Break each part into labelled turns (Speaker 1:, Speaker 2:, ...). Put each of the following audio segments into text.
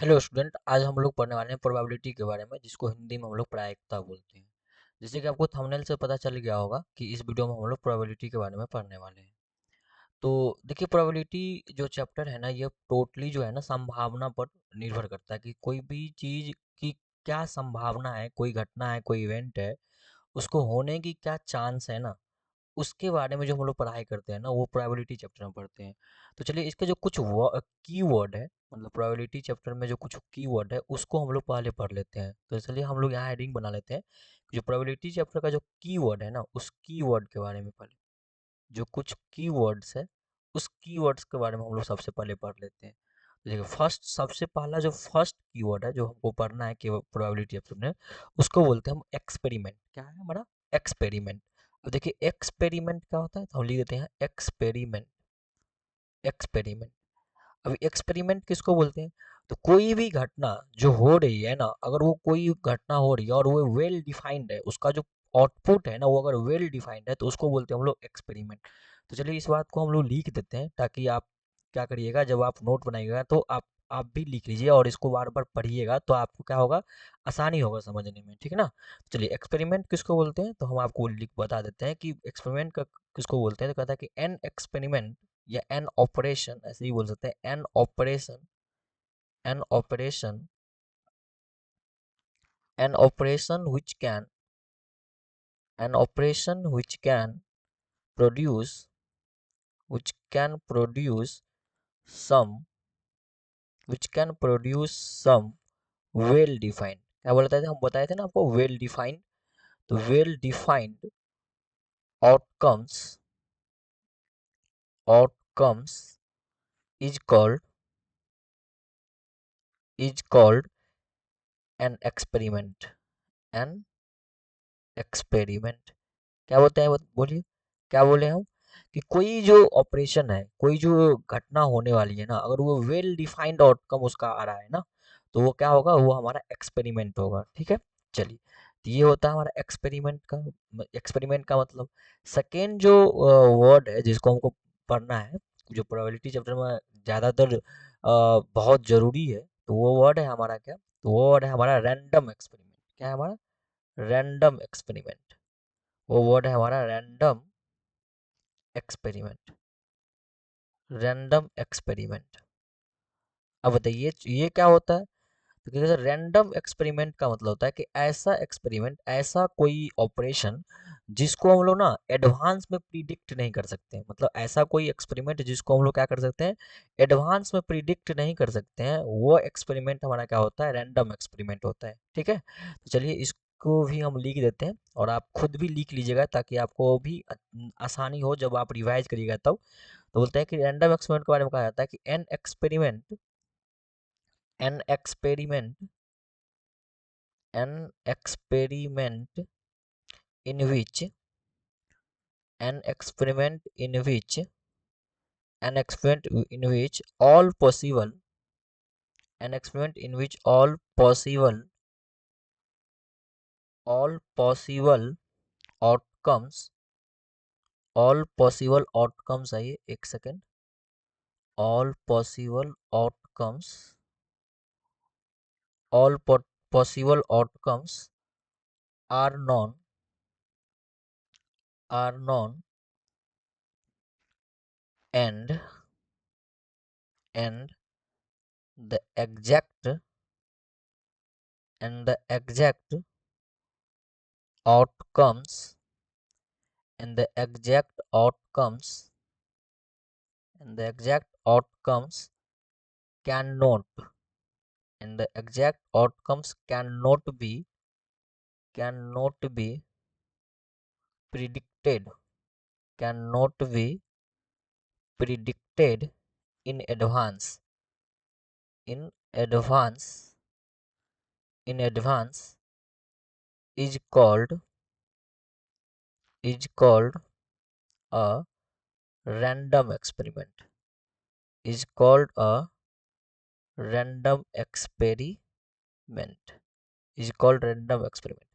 Speaker 1: Hello student, आज हम लोग पढ़ने वाले हैं प्रोबेबिलिटी के बारे में, जिसको हिंदी में हम लोग प्रायिकता बोलते हैं। जैसे कि आपको थंबनेल से पता चल गया होगा कि इस वीडियो में हम लोग प्रोबेबिलिटी के बारे में पढ़ने वाले हैं। तो देखिए, प्रोबेबिलिटी जो चैप्टर है ना, ये टोटली जो है ना संभावना पर निर्भर करता है कि कोई भी चीज़ की क्या संभावना है, कोई घटना है, कोई इवेंट है, उसको होने की क्या चांस है ना, उसके बारे में जो हम लोग पढ़ाई करते हैं ना, वो प्रोबेबिलिटी चैप्टर में पढ़ते हैं। तो चलिए, इसके जो कुछ कीवर्ड है, मतलब प्रोबेबिलिटी चैप्टर में जो कुछ कीवर्ड है, उसको हम लोग पहले पढ़ लेते हैं। तो चलिए हम लोग यहाँ हेडिंग बना लेते हैं कि जो प्रोबेबिलिटी चैप्टर का जो कीवर्ड है ना, उस कीवर्ड के बारे में पहले जो कुछ कीवर्ड्स है, उस कीवर्ड्स के बारे में हम लोग सबसे पहले पढ़ लेते हैं। तो देखिए, फर्स्ट सबसे पहला जो फर्स्ट कीवर्ड है जो हमको पढ़ना है कि प्रोबेबिलिटी चैप्टर में, उसको बोलते हैं हम एक्सपेरिमेंट। क्या है हमारा? एक्सपेरिमेंट। अब देखिए, एक्सपेरिमेंट क्या होता है, तो हम लिख देते हैं एक्सपेरिमेंट। एक्सपेरिमेंट। अभी एक्सपेरिमेंट किसको बोलते हैं? तो कोई भी घटना जो हो रही है ना, अगर वो कोई घटना हो रही है और वो वेल डिफाइंड है, उसका जो आउटपुट है ना, वो अगर वेल डिफाइंड है, तो उसको बोलते हैं हम लोग एक्सपेरिमेंट। तो चलिए, इस बात को हम लोग लिख देते हैं, ताकि आप क्या करिएगा, जब आप नोट बनाइएगा तो आप भी लिख लीजिए और इसको बार बार पढ़िएगा, तो आपको क्या होगा, आसानी होगा समझने में। ठीक है ना? चलिए, एक्सपेरिमेंट किसको बोलते हैं, तो हम आपको लिख बता देते हैं कि एक्सपेरिमेंट का किसको बोलते हैं। तो कहता है कि एन एक्सपेरिमेंट या एन ऑपरेशन, ऐसे ही बोल सकते हैं, an operation, an operation, an operation which can produce, some, well defined। क्या बोलते थे, हम बताए थे ना आपको, वेल डिफाइंड। तो well defined outcomes, outcomes is called, an experiment, an experiment. क्या बोलते हैं, बोलिए, क्या बोले हम? कि कोई जो ऑपरेशन है, कोई जो घटना होने वाली है ना, अगर वो वेल डिफाइंड आउटकम उसका आ रहा है ना, तो वो क्या होगा, वो हमारा एक्सपेरिमेंट होगा। ठीक है? चलिए, तो ये होता है हमारा एक्सपेरिमेंट का। एक्सपेरिमेंट का मतलब सेकेंड जो वर्ड है जिसको हमको पढ़ना है, जो प्रोबेबिलिटी चैप्टर में ज़्यादातर बहुत ज़रूरी है, तो वो वर्ड है हमारा क्या, तो वो वर्ड है हमारा रैंडम एक्सपेरिमेंट। क्या है हमारा? Random experiment. वो वर्ड है हमारा रैंडम एक्सपेरिमेंट। Random experiment. अब बताइए ये क्या होता है? तो कहते हैं रैंडम एक्सपेरिमेंट का मतलब होता है कि ऐसा एक्सपेरिमेंट, ऐसा कोई ऑपरेशन जिसको हम लोग ना एडवांस में प्रिडिक्ट नहीं कर सकते हैं। मतलब ऐसा कोई एक्सपेरिमेंट जिसको हम लोग क्या कर सकते हैं, एडवांस में प्रिडिक्ट नहीं कर सकते हैं, वो एक्सपेरिमेंट हमारा क्या होता है, रैंडम एक्सपेरिमेंट होता है। ठीक है? तो चलिए, इसको भी हम लिख देते हैं और आप खुद भी लिख लीजिएगा, ताकि आपको भी आसानी हो जब आप रिवाइज करिएगा तब। तो बोलते हैं कि रैंडम एक्सपेरिमेंट के बारे में कहा जाता है कि an experiment, an experiment in which an experiment in which an experiment in which all possible an experiment in which all possible outcomes, all possible outcomes, आइए एक second, all possible outcomes, possible outcomes are known, are known and and the exact, the exact outcomes, and the exact outcomes, and the exact outcomes cannot, and the exact outcomes cannot be predicted, cannot be predicted in advance, in advance, in advance, is called, is called a random experiment, is called a random experiment, is called random experiment.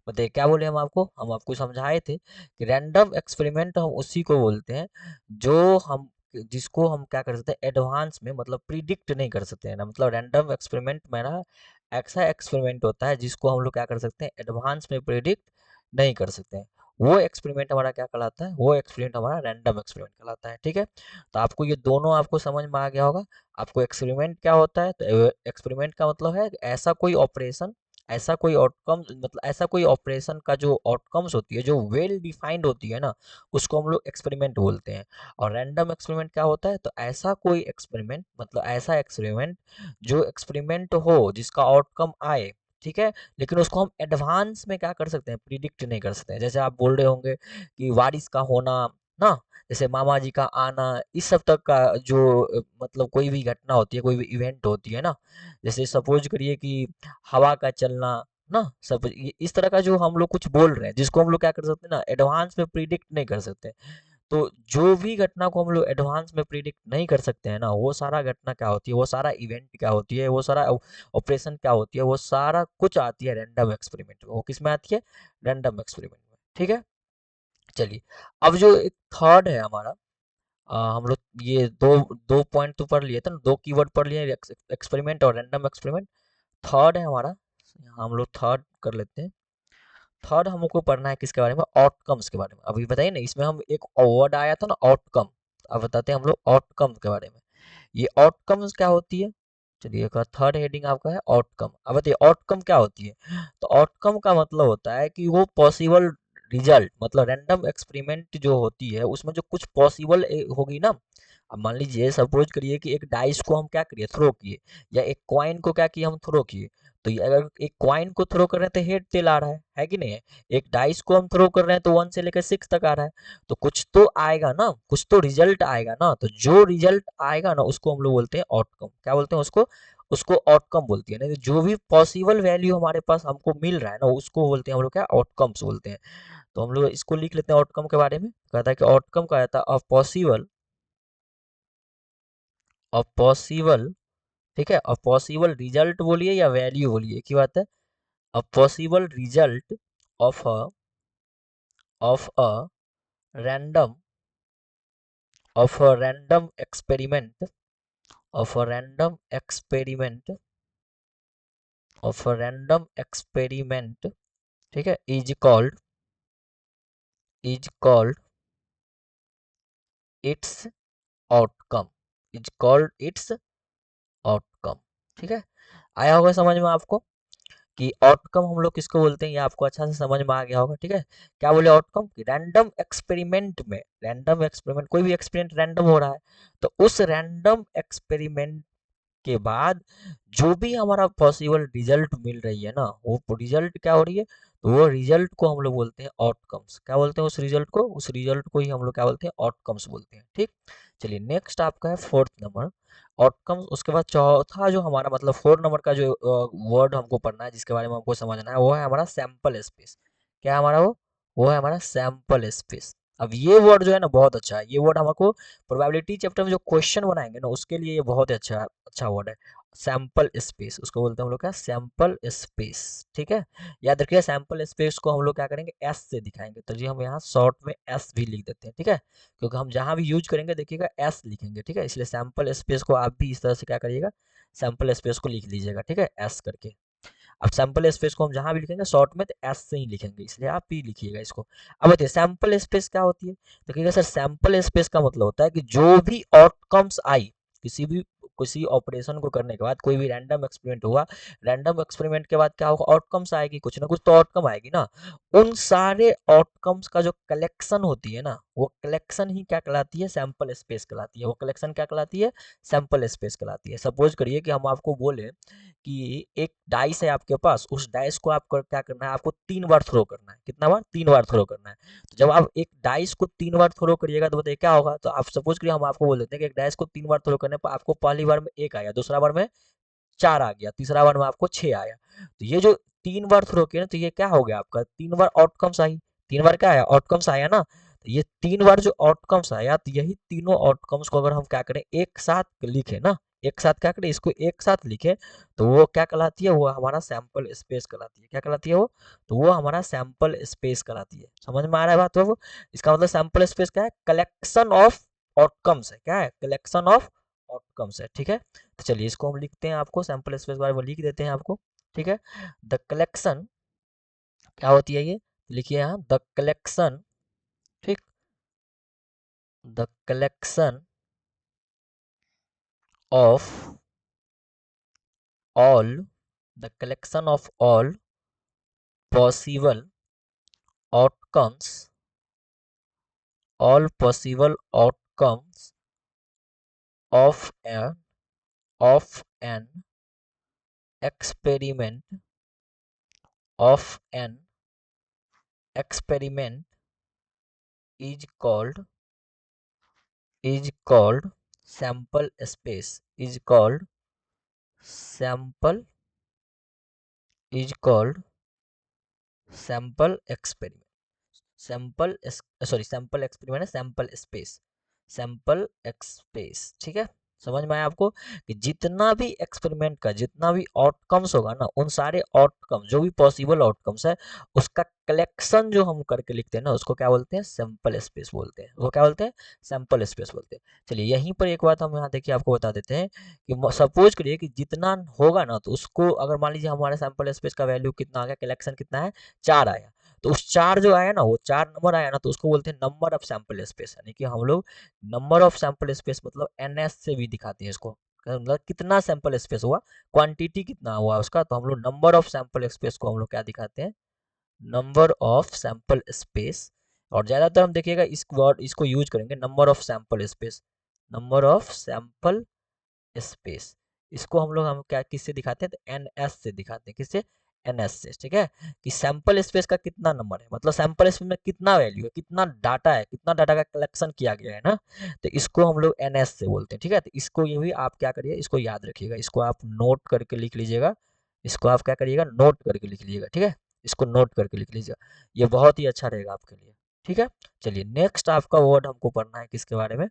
Speaker 1: बताइए, क्या बोले हम आपको समझाए थे कि random experiment हम उसी को बोलते हैं जो हम जिसको हम क्या कर सकते हैं एडवांस में, मतलब प्रिडिक्ट नहीं कर सकते हैं ना, मतलब रैंडम एक्सपेरिमेंट मेरा ऐसा एक्सपेरिमेंट होता है जिसको हम लोग क्या कर सकते हैं एडवांस में प्रिडिक्ट नहीं कर सकते हैं। वो एक्सपेरिमेंट हमारा क्या कहलाता है, वो एक्सपेरिमेंट हमारा रैंडम एक्सपेरिमेंट कहलाता है। ठीक है, तो आपको ये दोनों आपको समझ में आ गया होगा। आपको एक्सपेरिमेंट क्या होता है, तो एक्सपेरिमेंट का मतलब है ऐसा कोई ऑपरेशन, ऐसा कोई आउटकम, मतलब ऐसा कोई ऑपरेशन का जो आउटकम्स होती है जो वेल डिफाइंड होती है ना, उसको हम लोग एक्सपेरिमेंट बोलते हैं। और रैंडम एक्सपेरिमेंट क्या होता है, तो ऐसा कोई एक्सपेरिमेंट, मतलब ऐसा एक्सपेरिमेंट जो एक्सपेरिमेंट हो जिसका आउटकम आए, ठीक है, लेकिन उसको हम एडवांस में क्या कर सकते हैं प्रिडिक्ट नहीं कर सकते हैं। जैसे आप बोल रहे होंगे कि बारिश का होना ना, जैसे मामा जी का आना, इस सब तक का जो मतलब कोई भी घटना होती है, कोई भी इवेंट होती है ना, जैसे सपोज करिए कि हवा का चलना ना, सब इस तरह का जो हम लोग कुछ बोल रहे हैं जिसको हम लोग क्या कर सकते हैं ना एडवांस में प्रिडिक्ट नहीं कर सकते। तो जो भी घटना को हम लोग एडवांस में प्रिडिक्ट नहीं कर सकते हैं ना, वो सारा घटना क्या होती है, वो सारा इवेंट क्या होती है, वो सारा ऑपरेशन क्या होती है, वो सारा कुछ आती है रैंडम एक्सपेरिमेंट में। वो किस में आती है, रैंडम एक्सपेरिमेंट में। ठीक है, चलिए अब जो एक थर्ड है हमारा, हम लोग ये दो दो पॉइंट तो पढ़ लिए थे ना, दो कीवर्ड पढ़ लिए, एक्सपेरिमेंट और रैंडम एक्सपेरिमेंट। थर्ड है हमारा, हम लोग थर्ड कर लेते हैं। थर्ड हमको पढ़ना है किसके बारे में, आउटकम्स के बारे में। अभी बताइए ना, इसमें हम एक वर्ड आया था ना आउटकम, अब बताते हैं हम लोग आउटकम के बारे में। ये आउटकम्स क्या होती है, चलिए एक थर्ड हेडिंग आपका है आउटकम। अब बताइए आउटकम क्या होती है। तो आउटकम का मतलब होता है कि वो पॉसिबल रिजल्ट, मतलब रैंडम एक्सपेरिमेंट जो होती है उसमें जो कुछ पॉसिबल होगी ना। अब मान लीजिए सपोज करिए कि एक डाइस को हम क्या करिए थ्रो किए, या एक कॉइन को क्या किए हम थ्रो किए। तो ये अगर एक कॉइन को थ्रो कर रहे हैं तो हेड टेल आ रहा है कि नहीं है। एक डाइस को हम थ्रो कर रहे हैं तो 1 से लेकर 6 तक आ रहा है। तो कुछ तो आएगा ना, कुछ तो रिजल्ट आएगा ना, तो जो रिजल्ट आएगा ना उसको हम लोग बोलते हैं आउटकम। क्या बोलते हैं उसको, उसको आउटकम बोलती है ना। तो जो भी पॉसिबल वैल्यू हमारे पास हमको मिल रहा है ना, उसको बोलते हैं हम लोग क्या, आउटकम्स बोलते हैं। तो हम लोग इसको लिख लेते हैं आउटकम के बारे में। कहता है कि आउटकम का आता है पॉसिबल, ठीक है, और पॉसिबल रिजल्ट बोलिए या वैल्यू बोलिए, एक ही बात है। A possible result of a random experiment, of a random experiment, of a random experiment, ठीक है, is called its outcome, is called its outcome. ठीक है, आया होगा समझ में आपको कि आउटकम हम लोग किसको बोलते हैं, ये आपको अच्छा से समझ में आ गया होगा। ठीक है, क्या बोले आउटकम कि रैंडम एक्सपेरिमेंट में, रैंडम एक्सपेरिमेंट, कोई भी एक्सपेरिमेंट रैंडम हो रहा है, तो उस रैंडम एक्सपेरिमेंट के बाद जो भी हमारा पॉसिबल रिजल्ट मिल रही है ना, वो रिजल्ट क्या हो रही है, तो वो रिजल्ट को हम लोग बोलते हैं आउटकम्स। क्या बोलते हैं उस रिजल्ट को, उस रिजल्ट को ही हम लोग क्या बोलते हैं, आउटकम्स बोलते हैं। ठीक, चलिए नेक्स्ट आपका है फोर्थ नंबर आउटकम्स। उसके बाद चौथा जो हमारा, मतलब 4 नंबर का जो वर्ड हमको पढ़ना है, जिसके बारे में हमको समझना है, वो है हमारा सैंपल स्पेस। क्या है हमारा वो है हमारा सैंपल स्पेस। अब ये वर्ड जो है ना बहुत अच्छा है, ये वर्ड हमको प्रोबेबिलिटी चैप्टर में जो क्वेश्चन बनाएंगे ना उसके लिए ये बहुत ही अच्छा अच्छा वर्ड है। सैंपल स्पेस उसको बोलते हैं हम लोग क्या, सैंपल स्पेस। ठीक है, याद रखिए सैंपल स्पेस को हम लोग क्या करेंगे, एस से दिखाएंगे। तो जी हम यहाँ शॉर्ट में एस भी लिख देते हैं। ठीक है, क्योंकि हम जहाँ भी यूज करेंगे देखिएगा एस लिखेंगे। ठीक है, इसलिए सैंपल स्पेस को आप भी इस तरह से क्या करिएगा, सैंपल स्पेस को लिख लीजिएगा। ठीक है, एस करके। अब सैंपल स्पेस को हम जहां भी लिखेंगे शॉर्ट में तो एस से ही लिखेंगे, इसलिए आप भी लिखिएगा इसको। अब बताइए सैंपल स्पेस क्या होती है, तो कहिएगा सर सैंपल स्पेस का मतलब होता है कि जो भी आउटकम्स आई, किसी ऑपरेशन को करने के बाद, कोई भी रैंडम एक्सपेरिमेंट हुआ, रैंडम एक्सपेरिमेंट के बाद क्या होगा, आउटकम्स आएगी, कुछ ना कुछ तो आउटकम आएगी ना। उन सारे आउटकम्स का जो कलेक्शन होती है ना, वो कलेक्शन ही क्या कहलाती है, सैंपल स्पेस कहलाती है। वो कलेक्शन क्या कहलाती है, सैंपल स्पेस कहलाती है। सपोज करिए कि हम आपको बोले कि एक डाइस है आपके पास, उस डाइस को आपको क्या करना है, आपको 3 बार थ्रो करना है। कितना बार, 3 बार थ्रो करना है। तो जब आप एक डाइस को 3 बार थ्रो करिएगा तो बताइए क्या होगा। तो आप सपोज करिए हम आपको बोल देते हैं कि एक डाइस को 3 बार थ्रो करने पर आपको पहली बार में 1 आया, दूसरा बार में 4 आ गया, तीसरा बार में आपको 6 आया। तो ये जो 3 बार थ्रो किया ना, तो ये क्या हो गया आपका, 3 बार आउटकम्स आई। 3 बार क्या आया, आउटकम्स आया ना। तो ये 3 बार जो आउटकम्स आया, तो यही तीनों आउटकम्स को अगर हम क्या करें, एक साथ लिखे ना, एक साथ क्या करें, इसको एक साथ लिखे, तो वो क्या कहलाती है, वो हमारा सैंपल स्पेस कहलाती है। क्या कहलाती है वो, तो वो हमारा सैंपल स्पेस कहलाती है। समझ में आ रहा है बात वो। इसका मतलब सैंपल स्पेस क्या है, कलेक्शन ऑफ आउटकम्स है, क्या है, कलेक्शन ऑफ आउटकम्स है, ठीक है। तो चलिए इसको हम लिखते हैं, आपको सैंपल स्पेस बारे में लिख देते हैं आपको, ठीक है। द कलेक्शन क्या होती है ये, लिखिए यहाँ द कलेक्शन, ठीक, the collection of all, the collection of all possible outcomes, all possible outcomes of an experiment, of an experiment is called sample space, is called sample, is called sample experiment, sample, sorry sample experiment है, sample space, sample space, ठीक है। समझ में आया आपको कि जितना भी एक्सपेरिमेंट का जितना भी आउटकम्स होगा ना, उन सारे आउटकम जो भी पॉसिबल आउटकम्स है उसका कलेक्शन जो हम करके लिखते हैं ना, उसको क्या बोलते हैं, सैंपल स्पेस बोलते हैं, वो क्या बोलते हैं, सैंपल स्पेस बोलते हैं। चलिए यहीं पर एक बात हम यहाँ देखिए आपको बता देते हैं कि सपोज करिए कि जितना होगा ना, तो उसको अगर मान लीजिए हमारे सैंपल स्पेस का वैल्यू कितना आ गया, कलेक्शन कितना है, 4 आया, तो उस 4 जो आया ना, वो 4 नंबर आया ना, तो उसको बोलते हैं नंबर ऑफ सैंपल स्पेस, यानी कि हम लोग नंबर ऑफ सैंपल स्पेस मतलब एनएस से भी दिखाते हैं इसको, मतलब कितना सैंपल स्पेस हुआ, क्वांटिटी कितना हुआ उसका, तो हम लोग नंबर ऑफ सैंपल स्पेस को हम लोग क्या दिखाते हैं, नंबर ऑफ सैंपल स्पेस। और ज्यादातर हम देखिएगा इस वर्ड इसको यूज करेंगे, number of sample space, number of sample space. इसको हम क्या किससे दिखाते हैं, तो एनएस से दिखाते हैं, किससे, एनएस से, ठीक है। कि सैंपल स्पेस का कितना नंबर है, मतलब सैंपल स्पेस में कितना वैल्यू है, कितना डाटा है, कितना डाटा का कलेक्शन किया गया है ना, तो इसको हम लोग एनएस से बोलते हैं, ठीक है। तो इसको ये भी आप क्या करिए, इसको याद रखिएगा, इसको आप नोट करके लिख लीजिएगा, इसको आप क्या करिएगा, नोट करके लिख लीजिएगा, ठीक है। इसको नोट करके लिख लीजिएगा, ये बहुत ही अच्छा रहेगा आपके लिए, ठीक है। चलिए नेक्स्ट आपका वर्ड हमको पढ़ना है किसके बारे में,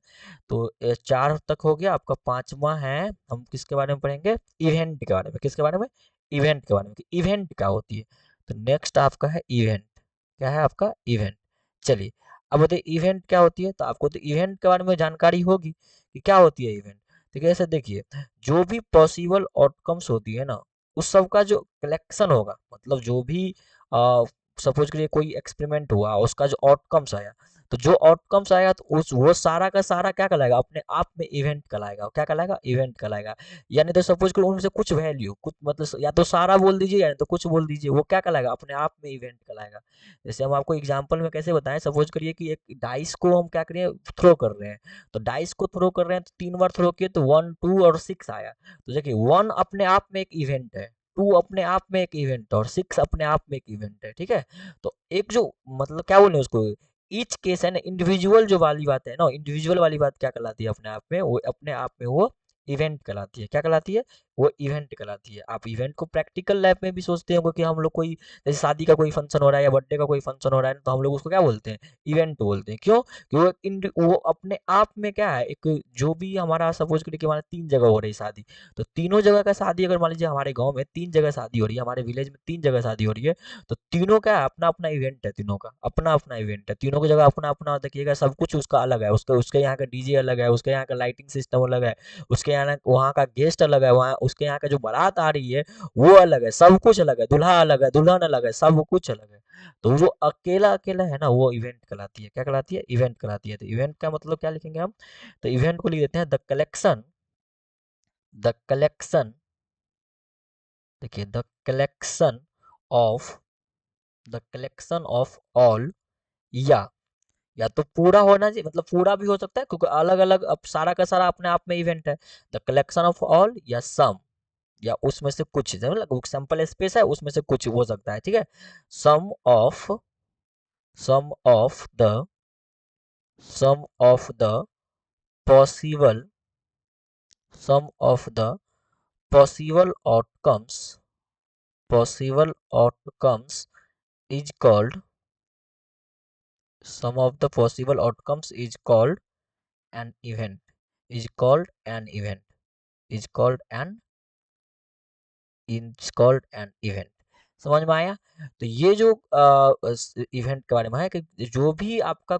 Speaker 1: तो 4 तक हो गया, आपका 5वां है, हम किसके बारे में पढ़ेंगे, इवेंट के बारे में, किसके बारे में, इवेंट के बारे में, कि इवेंट क्या होती है। तो नेक्स्ट आपका है इवेंट, क्या है आपका, इवेंट। चलिए अब बताइए इवेंट क्या होती है, तो आपको तो इवेंट के बारे में जानकारी होगी कि क्या होती है इवेंट। तो कैसे, देखिए जो भी पॉसिबल आउटकम्स होती है ना, उस सब का जो कलेक्शन होगा, मतलब जो भी सपोज करिए कोई एक्सपेरिमेंट हुआ, उसका जो आउटकम्स आया, तो जो आउटकम्स आएगा तो उस वो सारा का सारा क्या कहलाएगा, अपने आप में इवेंट कहलाएगा, क्या कहलाएगा, इवेंट कहलाएगा। यानी तो सपोज करो उनमें से कुछ वैल्यू, कुछ मतलब या तो सारा बोल दीजिए या तो कुछ बोल दीजिए, वो क्या कहलाएगा, अपने आप में इवेंट कहलाएगा। जैसे हम आपको एग्जांपल में कैसे बताएं, सपोज करिए कि एक डाइस को हम क्या करिए, थ्रो कर रहे हैं, तो डाइस को थ्रो कर रहे हैं तो 3 बार थ्रो किए तो 1 2 और 6 आया, तो देखिए 1 अपने आप में एक इवेंट है, 2 अपने आप में एक इवेंट है और 6 अपने आप में एक इवेंट है, ठीक है। तो एक जो मतलब क्या बोले उसको, ईच केस है ना, इंडिविजुअल जो वाली बात है ना, इंडिविजुअल वाली बात क्या कहलाती है, अपने आप में वो, अपने आप में वो इवेंट कहलाती है, क्या कहलाती है, वो इवेंट कहलाती है। आप इवेंट को प्रैक्टिकल लाइफ में भी सोचते होंगे कि हम लोग कोई जैसे शादी का कोई फंक्शन हो रहा है या बर्थडे का कोई फंक्शन हो रहा है, तो हम लोग उसको क्या बोलते हैं, इवेंट बोलते हैं, क्यों, कि वो अपने आप में क्या है, एक जो भी हमारा सपोज करिए कि हमारा 3 जगह हो रही शादी, तो तीनों जगह का शादी, अगर मान लीजिए हमारे गांव में 3 जगह शादी हो रही है, हमारे विलेज में 3 जगह शादी हो रही है, तो तीनों का अपना अपना इवेंट है, तीनों का अपना अपना इवेंट है, तीनों की जगह अपना अपना, देखिएगा सब कुछ उसका अलग है, उसके उसके यहाँ का डीजे अलग है, उसके यहाँ का लाइटिंग सिस्टम अलग है, उसके यहाँ वहाँ का गेस्ट अलग है, वहाँ उसके यहाँ का जो बारात आ रही है वो अलग है, सब कुछ अलग है, दूल्हा अलग है, दुल्हन अलग है, सब कुछ अलग है। तो वो अकेला अकेला है ना, वो इवेंट कहलाती है, क्या कहलाती है, इवेंट कहलाती है। तो इवेंट का मतलब क्या लिखेंगे हम, तो इवेंट को लिख देते हैं द कलेक्शन, द कलेक्शन, देखिए the collection of, the collection of all, या तो पूरा होना चाहिए, मतलब पूरा भी हो सकता है क्योंकि अलग अलग अब सारा का सारा अपने आप में इवेंट है, द कलेक्शन ऑफ ऑल या सम, या उसमें से कुछ, मतलब सैंपल स्पेस है उसमें से कुछ हो सकता है, ठीक है। Sum of, sum of the, sum of the possible, sum of the possible outcomes, possible outcomes is called, sum of the possible outcomes is called an event, is called an event, is called an, is called an event। समझ में आया? तो ये जो event के बारे में है कि जो भी आपका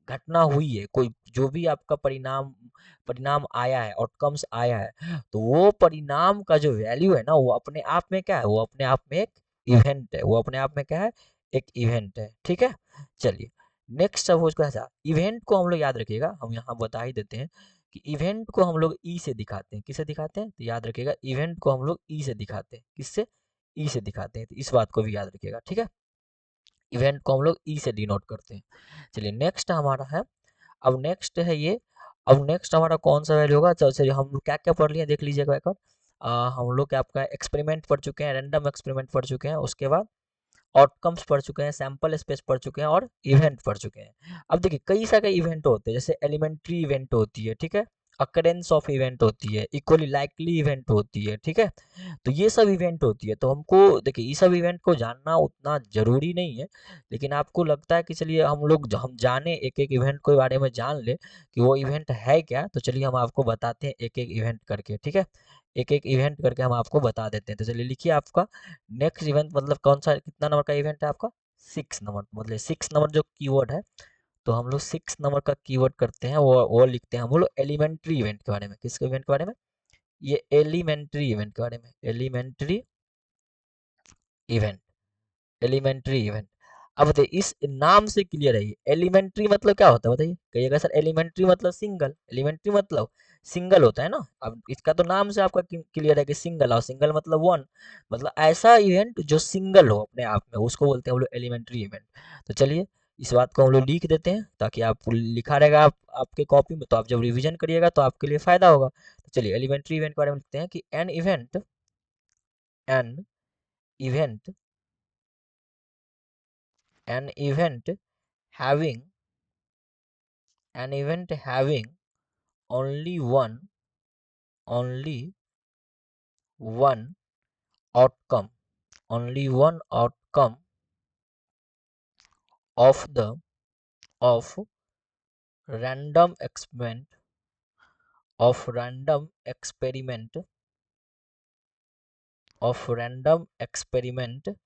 Speaker 1: घटना हुई है, कोई जो भी आपका परिणाम परिणाम आया है, आउटकम्स आया है, तो वो परिणाम का जो वैल्यू है ना, वो अपने आप में क्या है, वो अपने आप में एक इवेंट है, वो अपने आप में क्या है, एक इवेंट है। ठीक है, चलिए नेक्स्ट सपोज का ऐसा इवेंट को हम लोग याद रखिएगा, हम यहाँ बता ही देते हैं कि इवेंट को हम लोग ई से दिखाते हैं। किससे दिखाते हैं? तो याद रखिएगा इवेंट को हम लोग ई से दिखाते हैं। किससे? ई से दिखाते हैं। तो इस बात को भी याद रखिएगा। ठीक है, इवेंट को हम लोग ई से डिनोट करते हैं। चलिए नेक्स्ट हमारा है, अब नेक्स्ट है ये, अब नेक्स्ट हमारा कौन सा वैल्यू होगा? चलिए हम लोग क्या क्या पढ़ लिए देख लीजिएगा एक बार। हम लोग क्या आपका एक्सपेरिमेंट पढ़ चुके हैं, रैंडम एक्सपेरिमेंट पढ़ चुके हैं, उसके बाद आउटकम्स पढ़ चुके हैं, सैंपल स्पेस पढ़ चुके हैं और इवेंट पढ़ चुके हैं। अब देखिए कई सारे इवेंट होते हैं, जैसे एलिमेंट्री इवेंट होती है, ठीक है, अकरेंस ऑफ इवेंट होती है, इक्वली लाइकली इवेंट होती है। ठीक है, तो ये सब इवेंट होती है। तो हमको देखिए ये सब इवेंट को जानना उतना जरूरी नहीं है, लेकिन आपको लगता है कि चलिए हम जाने एक एक इवेंट के बारे में जान ले कि वो इवेंट है क्या, तो चलिए हम आपको बताते हैं एक एक इवेंट करके। ठीक है, एक एक इवेंट करके हम आपको बता देते हैं। तो चलिए लिखिए आपका नेक्स्ट इवेंट मतलब कौन सा, कितना नंबर का इवेंट है आपका? 6 नंबर, मतलब 6 नंबर जो कीवर्ड है, तो हम लोग 6 नंबर का कीवर्ड करते हैं, वो लिखते हैं हम लोग एलिमेंट्री इवेंट के बारे में। किसके इवेंट के बारे में? ये एलिमेंट्री इवेंट के बारे में, एलिमेंट्री इवेंट, एलिमेंट्री इवेंट। अब बताइए इस नाम से क्लियर है, ये एलिमेंट्री मतलब क्या होता है बताइए? कहिएगा सर एलिमेंट्री मतलब सिंगल, एलिमेंट्री मतलब सिंगल होता है ना। अब इसका तो नाम से आपका क्लियर है कि सिंगल, और सिंगल मतलब वन, मतलब ऐसा इवेंट जो सिंगल हो अपने आप में, उसको बोलते हैं हम लोग एलिमेंट्री इवेंट। तो चलिए इस बात को हम लोग लिख देते हैं, ताकि आप लिखा रहेगा आपके कॉपी में, तो आप जब रिवीजन करिएगा तो आपके लिए फायदा होगा। तो चलिए एलिमेंट्री इवेंट के बारे में लिखते हैं कि an event an event having an event having only only one outcome, only one outcome of the of random experiment of random experiment of random experiment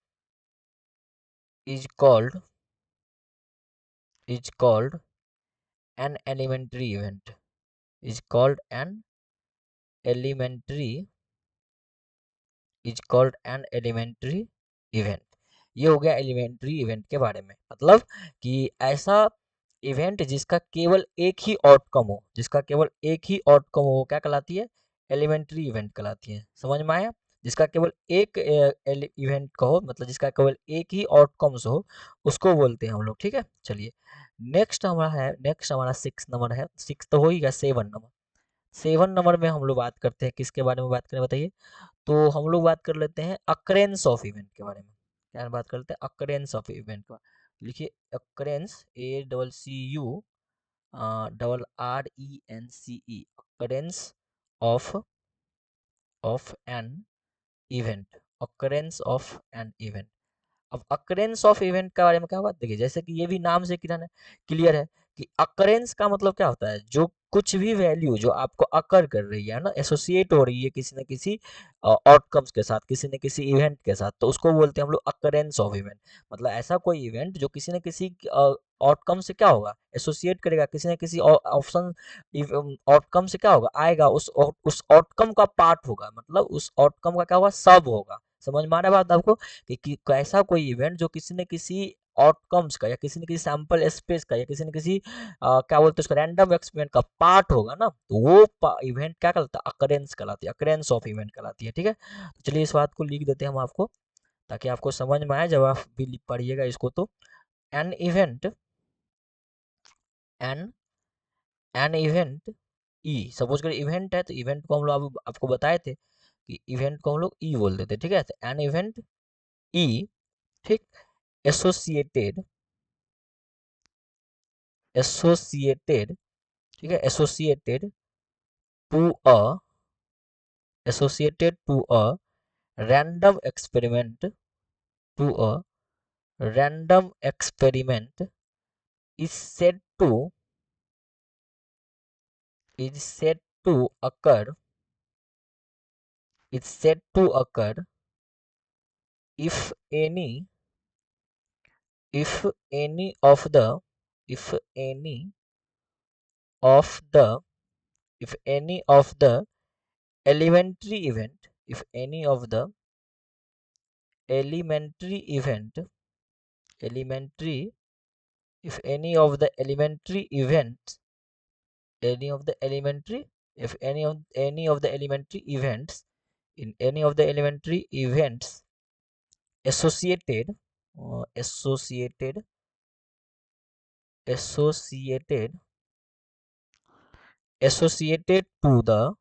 Speaker 1: is called is called an elementary event, is called an elementary is called an elementary event. ये हो गया elementary event के बारे में, मतलब कि ऐसा event जिसका केवल एक ही आउटकम हो, जिसका केवल एक ही आउटकम हो, क्या कहलाती है? एलिमेंट्री इवेंट कहलाती है। समझ में आया? जिसका केवल एक इवेंट का हो, मतलब जिसका केवल एक ही आउटकम्स हो, उसको बोलते हैं हम लोग। ठीक है, चलिए नेक्स्ट हमारा 6 नंबर है, 6 तो हो ही गया, 7 नंबर। 7 नंबर में हम लोग बात करते हैं, किसके बारे में बात करें बताइए? तो हम लोग बात कर लेते हैं अक्रेंस ऑफ इवेंट के बारे में। क्या बात करते हैं? अक्रेंस ऑफ इवेंट का। लिखिए occurrence, ACCU RRENCE, occurrence of an event, occurrence of an event. अब अकरेंस ऑफ इवेंट के बारे में क्या होगा? देखिए जैसे कि ये भी नाम से क्लियर है कि अकरेंस का मतलब क्या होता है? जो कुछ भी वैल्यू जो आपको अकर कर रही है ना, एसोसिएट हो रही है किसी न किसी आउटकम्स के साथ, किसी न किसी इवेंट के साथ, तो उसको बोलते हैं हम लोग अकरेंस ऑफ इवेंट। मतलब ऐसा कोई इवेंट जो किसी न किसी आउटकम से क्या होगा? एसोसिएट करेगा, किसी न किसी ऑप्शन आउटकम से क्या होगा? आएगा, उस आउटकम का पार्ट होगा, मतलब उस आउटकम का क्या होगा? सब होगा। समझ में आ रहा है बात आपको? कि ऐसा कोई इवेंट जो किसी न किसी आउटकम्स का, या किसी न किसी सैंपल स्पेस का, या किसी न किसी क्या बोलते हैं उसको, रैंडम एक्सपेरिमेंट का पार्ट होगा ना, तो वो इवेंट क्या कहलाता है? अकरेंस कहलाती है, अकरेंस ऑफ इवेंट कहलाती है। ठीक है, तो चलिए इस बात को लिख देते हैं हम आपको, ताकि आपको समझ में आए जब आप भी पढ़िएगा इसको। तो an event an an event E, suppose करिए इवेंट है, तो इवेंट को हम लोग आपको बताए थे कि इवेंट को हम लोग ई बोल देते। ठीक है, तो एन इवेंट ई, ठीक, एसोसिएटेड एसोसिएटेड ठीक है, to a associated to a random experiment to a random experiment is said to is said to occur is said to occur if any if any of the if any of the if any of the elementary event if any of the elementary event elementary if any of the elementary events any of the elementary if any of the elementary events in any of the elementary events associated associated associated to the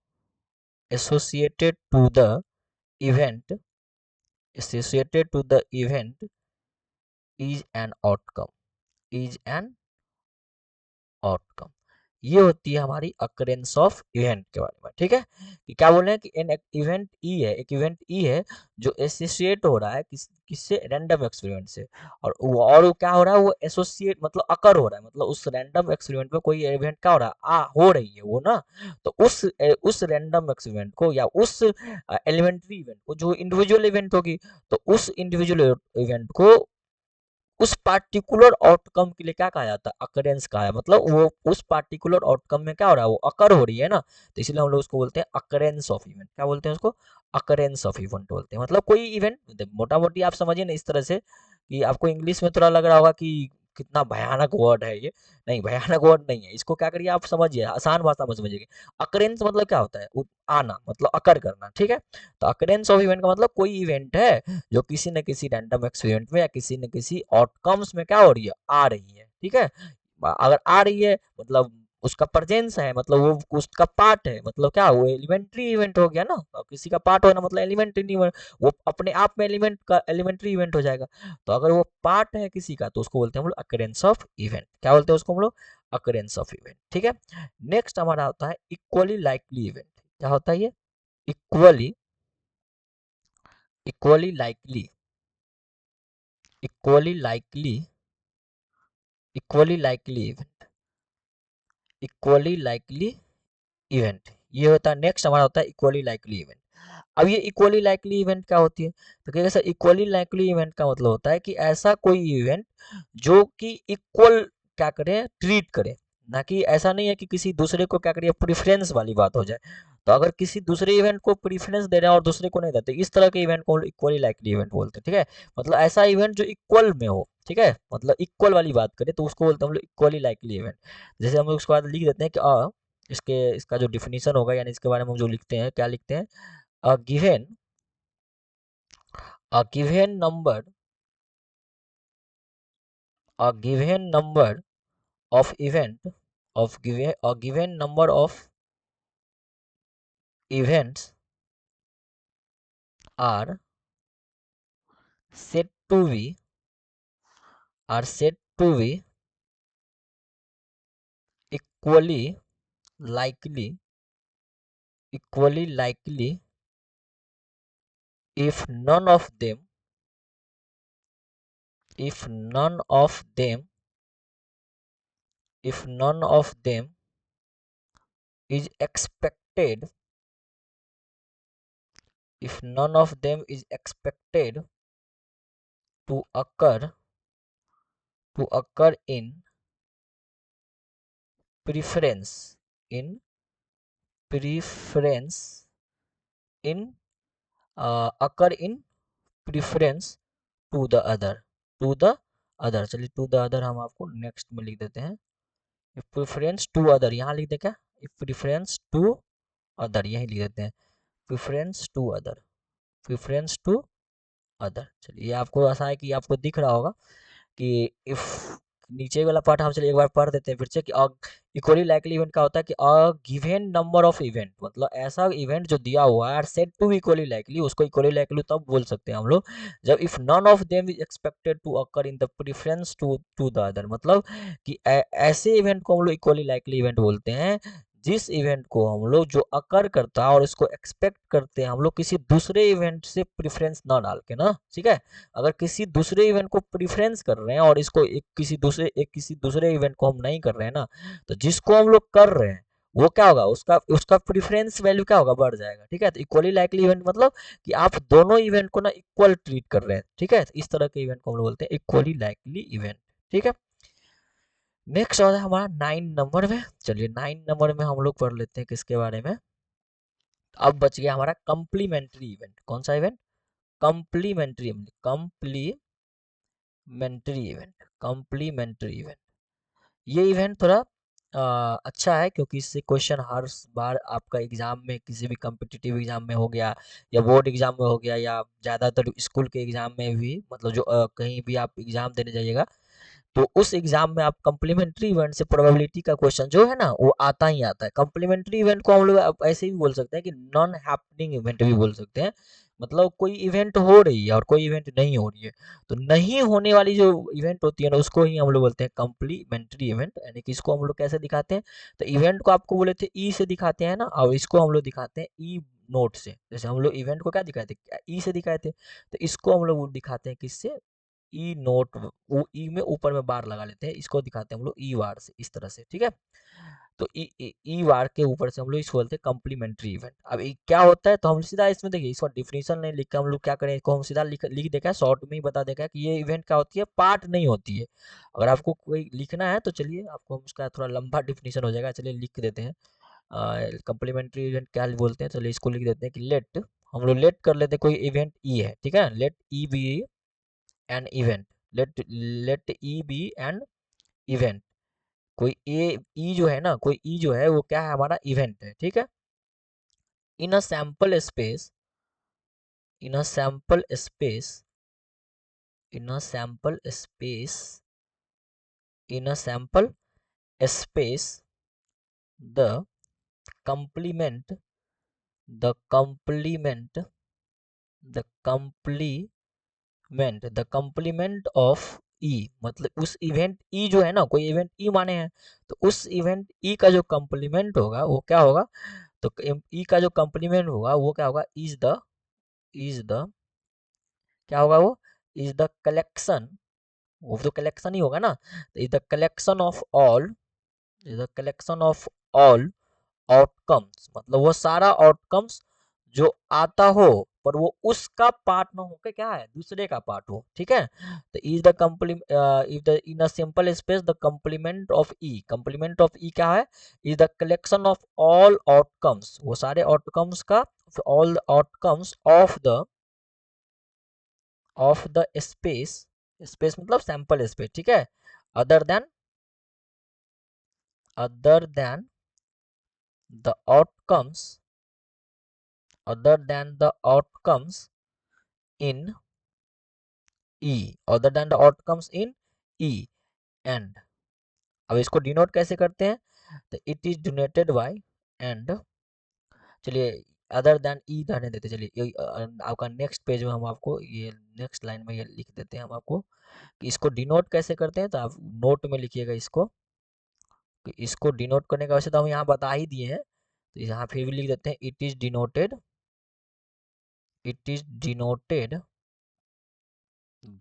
Speaker 1: associated to the event associated to the event is an outcome is an outcome. ये होती है हमारी occurrence of event के बारे में। ठीक है कि क्या बोल रहे हैं कि एन इवेंट ई है एक इवेंट ई है जो एसोसिएट हो रहा है किससे रैंडम एक्सपेरिमेंट से और वो क्या हो रहा है वो एसोसिएट मतलब अकर हो रहा है मतलब उस रैंडम एक्सपेरिमेंट में कोई इवेंट क्या हो रहा है हो रही है वो ना तो उस रैंडम एक्सपेरिमेंट को या उस एलिमेंट्री इवेंट को जो इंडिविजुअल इवेंट होगी तो उस इंडिविजुअल इवेंट को उस पार्टिकुलर आउटकम के लिए क्या कहा जाता है अकरेंस कहा है मतलब वो उस पार्टिकुलर आउटकम में क्या हो रहा है वो अकर हो रही है ना तो इसलिए हम लोग उसको बोलते हैं अकरेंस ऑफ इवेंट क्या बोलते हैं उसको अकरेंस ऑफ इवेंट बोलते हैं मतलब कोई इवेंट मोटा मोटी आप समझिए ना इस तरह से कि आपको इंग्लिश में थोड़ा लग रहा होगा कि कितना भयानक वर्ड है ये नहीं भयानक वर्ड नहीं है इसको क्या करिए आप समझिए आसान भाषा में समझिए अकरेंस मतलब क्या होता है आना मतलब अकर करना ठीक है तो अकरेंस ऑफ इवेंट का मतलब कोई इवेंट है जो किसी न किसी रैंडम एक्सपेरिमेंट में या किसी न किसी आउटकम्स में क्या हो रही है आ रही है ठीक है अगर आ रही है मतलब उसका प्रेजेंस है मतलब वो उसका पार्ट है मतलब क्या वो एलिमेंट्री इवेंट हो गया ना और किसी का पार्ट होना मतलब एलिमेंट्री इवेंट वो अपने आप में एलिमेंट का एलिमेंट्री इवेंट हो जाएगा तो अगर वो पार्ट है किसी का तो उसको बोलते हैं हम लोग अकरेंस ऑफ इवेंट क्या बोलते हैं उसको हम लोग अकरेंस ऑफ इवेंट ठीक है नेक्स्ट हमारा होता है इक्वली लाइकली इवेंट क्या होता है ये equally equally likely equally likely equally likely event equally likely event ये होता है नेक्स्ट हमारा होता है इक्वली लाइकली इवेंट अब ये इक्वली लाइकली इवेंट क्या होती है तो क्या सर इक्वली लाइकली इवेंट का मतलब होता है कि ऐसा कोई इवेंट जो कि इक्वल क्या करे ट्रीट करे ना कि ऐसा नहीं है कि किसी दूसरे को क्या करिए प्रेफरेंस वाली बात हो जाए तो अगर किसी दूसरे इवेंट को प्रेफरेंस दे रहे हैं और दूसरे को नहीं देते इस तरह के इवेंट को इक्वली लाइकली इवेंट बोलते हैं ठीक है मतलब ऐसा इवेंट जो इक्वल में हो ठीक है मतलब इक्वल वाली बात करें तो उसको बोलते हैं हम लोग इक्वली लाइकली इवेंट जैसे हम लोग उसके बाद लिख देते हैं कि इसका जो डिफिनीशन होगा यानी इसके बारे में हम जो लिखते हैं क्या लिखते हैं a given a given number a given number of event of given a given number of events are said to be are said to be equally likely equally likely if none of them if none of them if none of them is expected if none of them is expected to occur in preference in preference in occur in preference to the other चलिए to the other हम आपको next में लिख देते हैं preference to other यहाँ लिख दे क्या प्रेफरेंस टू अदर यही लिख देते हैं प्रेफरेंस टू अदर चलिए ये आपको ऐसा है कि आपको दिख रहा होगा कि इफ नीचे वाला पार्ट हम चलिए एक बार पढ़ देते हैं फिर से कि इक्वली लाइकली इवेंट का होता है कि a given number of event मतलब ऐसा इवेंट जो दिया हुआ है सेट टू इक्वली लाइकली उसको इक्वली लाइकली तब बोल सकते हैं हम लोग जब if none of them is expected to occur in the preference to the other मतलब कि ऐसे इवेंट को हम लोग इक्वली लाइकली इवेंट बोलते हैं जिस इवेंट को हम लोग जो अकर करता है और इसको एक्सपेक्ट करते हैं हम लोग किसी दूसरे इवेंट से प्रेफरेंस ना डाल के ना ठीक है अगर किसी दूसरे इवेंट को प्रेफरेंस कर रहे हैं और इसको एक किसी दूसरे इवेंट को हम नहीं कर रहे हैं ना तो जिसको हम लोग कर रहे हैं वो क्या होगा, उसका उसका प्रेफरेंस वैल्यू क्या होगा, बढ़ जाएगा। ठीक है, तो इक्वली लाइकली इवेंट मतलब कि आप दोनों इवेंट को ना इक्वल ट्रीट कर रहे हैं। ठीक है, इस तरह के इवेंट को हम लोग बोलते हैं इक्वली लाइकली इवेंट। ठीक है, नेक्स्ट आता है हमारा 9 नंबर में। चलिए 9 नंबर में हम लोग पढ़ लेते हैं किसके बारे में। अब बच गया हमारा कंप्लीमेंट्री इवेंट। कौन सा event, complementary, complementary event, complementary event. ये इवेंट थोड़ा अच्छा है क्योंकि इससे क्वेश्चन हर बार आपका एग्जाम में, किसी भी कम्पिटिटिव एग्जाम में हो गया या बोर्ड एग्जाम में हो गया या ज़्यादातर स्कूल के एग्जाम में भी, मतलब जो कहीं भी आप एग्जाम देने जाइएगा तो उस एग्जाम में आप कम्प्लीमेंट्री इवेंट से प्रोबेबिलिटी का क्वेश्चन जो है ना वो आता ही आता है। कम्प्लीमेंट्री इवेंट को हम लोग ऐसे भी बोल सकते हैं कि नॉन हैपनिंग इवेंट भी बोल सकते हैं। मतलब कोई इवेंट हो रही है और कोई इवेंट नहीं हो रही है, तो नहीं होने वाली जो इवेंट होती है ना उसको ही हम लोग बोलते हैं कम्प्लीमेंट्री इवेंट। यानी कि इसको हम लोग कैसे दिखाते हैं, तो इवेंट को आपको बोले थे ई से दिखाते हैं ना, और इसको हम लोग दिखाते हैं ई नोट से। जैसे हम लोग इवेंट को क्या दिखाए थे, ई से दिखाए थे, तो इसको हम लोग दिखाते हैं किससे, ई नोट। वो ई में ऊपर में बार लगा लेते हैं, इसको दिखाते हैं हम लोग ई वार से, इस तरह से। ठीक है, तो ई वार के ऊपर से हम लोग इसको बोलते हैं कम्प्लीमेंट्री इवेंट। अब क्या होता है, तो हम सीधा इसमें देखिए, इसका डिफिनीशन नहीं लिख के हम लोग क्या करें, इसको हम सीधा लिख देखा है, शॉर्ट में ही बता देखा है कि ये इवेंट क्या होती है, पार्ट नहीं होती है। अगर आपको कोई लिखना है तो चलिए, आपको हम उसका थोड़ा लंबा डिफिनीशन हो जाएगा, चलिए लिख देते हैं। कम्प्लीमेंट्री इवेंट क्या बोलते हैं, चलिए इसको लिख देते हैं कि लेट, हम लोग लेट कर लेते हैं कोई इवेंट ई है। ठीक है, let E be an event, let E be an event. कोई ई जो है ना, कोई ई जो है वो क्या है, हमारा इवेंट है। ठीक है, in a sample space, in a sample space, in a sample space, in a sample space, the complement, the complement, the complement, the complement of E, मतलब उस इवेंट ई जो है ना, कोई इवेंट ई माने हैं, तो उस इवेंट ई का जो कंप्लीमेंट होगा वो क्या होगा, तो ई का जो कंप्लीमेंट होगा वो क्या होगा, इज द क्या होगा, वो इज द कलेक्शन, वो तो कलेक्शन ही होगा ना, तो is the collection of all, is the collection of all outcomes, मतलब वो सारा आउटकम्स जो आता हो पर वो उसका पार्ट ना होकर क्या है, दूसरे का पार्ट हो। ठीक है, तो is the if the in a sample space the complement of E, complement of E क्या है, is the collection of all outcomes, वो सारे आउटकम्स का, all outcomes of the space, space मतलब सैंपल स्पेस। ठीक है, other than, other than the outcomes, other than the outcomes in E, other than the outcomes in E and, अब इसको denote कैसे करते हैं, तो it is denoted by and, चलिए अदर देन ई रहने देते, चलिए आपका नेक्स्ट पेज में हम आपको ये नेक्स्ट लाइन में ये लिख देते हैं हम आपको कि इसको डिनोट कैसे करते हैं, तो आप नोट में लिखिएगा इसको, कि इसको डिनोट करने का वैसे तो हम यहाँ बता ही दिए हैं, तो यहाँ फिर भी लिख देते हैं it is denoted, it is denoted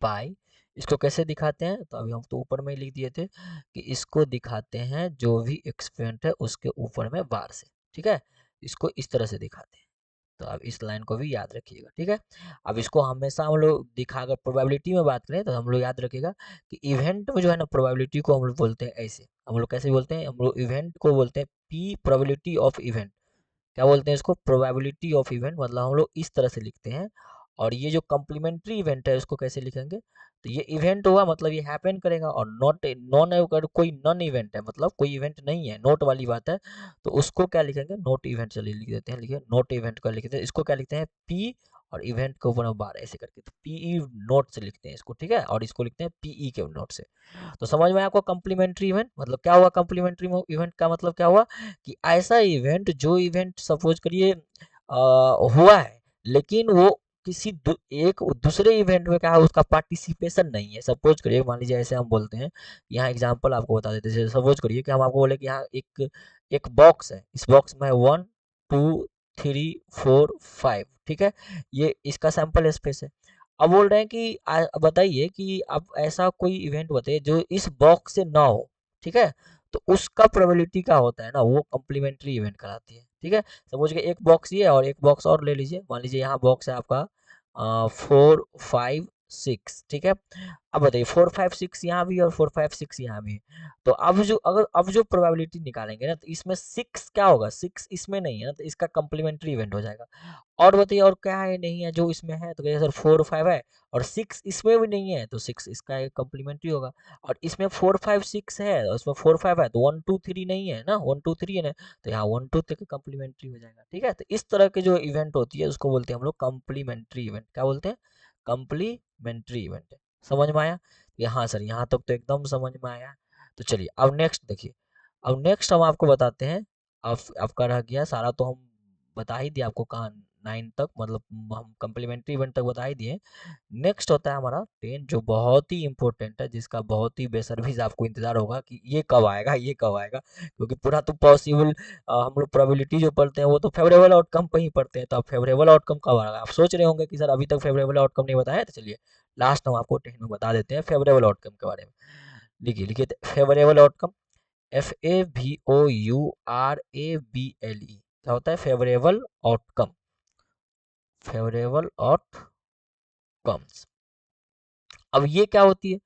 Speaker 1: by, इसको कैसे दिखाते हैं, तो अभी हम तो ऊपर में ही लिख दिए थे कि इसको दिखाते हैं जो भी एक्सपेरिमेंट है उसके ऊपर में बार से। ठीक है, इसको इस तरह से दिखाते हैं, तो आप इस लाइन को भी याद रखिएगा। ठीक है, अब इसको हमेशा हम लोग दिखा, अगर प्रोबेबिलिटी में बात करें तो हम लोग याद रखिएगा कि इवेंट में जो है ना प्रोबेबिलिटी को हम लोग बोलते हैं ऐसे, हम लोग कैसे बोलते हैं, हम लोग इवेंट को बोलते हैं पी प्रोबेबिलिटी ऑफ इवेंट। क्या बोलते हैं इसको, प्रोबेबिलिटी ऑफ इवेंट, मतलब हम लोग इस तरह से लिखते हैं। और ये जो कम्प्लीमेंट्री इवेंट है उसको कैसे लिखेंगे, तो ये इवेंट हुआ मतलब ये हैपन करेगा, और नॉट नॉन, अगर कोई नॉन इवेंट है मतलब कोई इवेंट नहीं है, नोट वाली बात है, तो उसको क्या लिखेंगे, नोट इवेंट, चलिए लिख देते हैं, लिखिए नोट इवेंट का लिखते हैं, इसको क्या लिखते हैं पी, और इवेंट के ऊपर बार ऐसे करके, तो पीई नोट से लिखते हैं इसको। ठीक है, और इसको लिखते हैं पीई के नोट से। तो समझ में आपको कम्प्लीमेंट्री इवेंट मतलब क्या हुआ, कम्प्लीमेंट्री इवेंट का मतलब क्या हुआ कि ऐसा इवेंट, जो इवेंट सपोज करिए हुआ है लेकिन वो किसी एक दूसरे इवेंट में क्या है उसका पार्टिसिपेशन नहीं है। सपोज करिए, मान लीजिए ऐसे हम बोलते हैं, यहाँ एग्जांपल आपको बता देते हैं, सपोज करिए कि हम आपको बोले कि यहाँ एक एक बॉक्स है, इस बॉक्स में 1 2 3 4 5। ठीक है, ये इसका सैंपल स्पेस है। अब बोल रहे हैं कि बताइए कि अब ऐसा कोई इवेंट बताइए जो इस बॉक्स से ना हो। ठीक है, तो उसका प्रोबेबिलिटी क्या होता है ना, वो कम्प्लीमेंट्री इवेंट कराती है। ठीक है, सपोज के एक बॉक्स ये और एक बॉक्स और ले लीजिए, मान लीजिए यहाँ बॉक्स है आपका 4 5 6। ठीक है, अब बताइए 4 5 6 यहाँ भी और 4 5 6 यहाँ भी। तो अब जो प्रोबेबिलिटी निकालेंगे ना, तो इसमें 6 क्या होगा, 6 इसमें नहीं है ना, तो इसका कम्प्लीमेंट्री इवेंट हो जाएगा। और बताइए और क्या है, नहीं है जो इसमें है, तो कहिए सर 4 5 है और 6 इसमें भी नहीं है, तो 6 इसका एक कम्प्लीमेंट्री होगा। और इसमें 4 5 6 है और इसमें 4 5 है, तो 1 2 3 नहीं है ना, 1 2 3 है ना, तो यहाँ 1 2 3 कम्प्लीमेंट्री हो जाएगा। ठीक है, तो इस तरह के जो इवेंट होती है उसको बोलते हैं हम लोग कम्प्लीमेंट्री इवेंट। क्या बोलते हैं, कम्प्लीमेंट्री इवेंट। समझ में आया, यहाँ सर यहाँ तक तो एकदम समझ में आया। तो चलिए अब नेक्स्ट देखिए, अब नेक्स्ट हम आपको बताते हैं। अब आपका रह गया सारा तो हम बता ही दिया आपको, कहाँ 9 तक, मतलब हम कम्प्लीमेंट्री इवेंट तक बता ही दिए। नेक्स्ट होता है हमारा 10, जो बहुत ही इंपॉर्टेंट है, जिसका बहुत ही बेसब्री से आपको इंतजार होगा कि ये कब आएगा, ये कब आएगा, क्योंकि पूरा तो पॉसिबल हम लोग प्रोबेबिलिटी जो पढ़ते हैं वो तो फेवरेबल आउटकम पे ही पढ़ते हैं। तो अब फेवरेबल आउटकम कब आएगा, आप सोच रहे होंगे कि सर अभी तक फेवरेबल आउटकम नहीं बताया, तो चलिए लास्ट हम आपको 10 में बता देते हैं फेवरेबल आउटकम के बारे में। लिखिए लिखिए, फेवरेबल आउटकम, FAVOURABLE, क्या होता है, फेवरेबल आउटकम, फेवरेबल आउटकम्स। अब ये क्या होती है,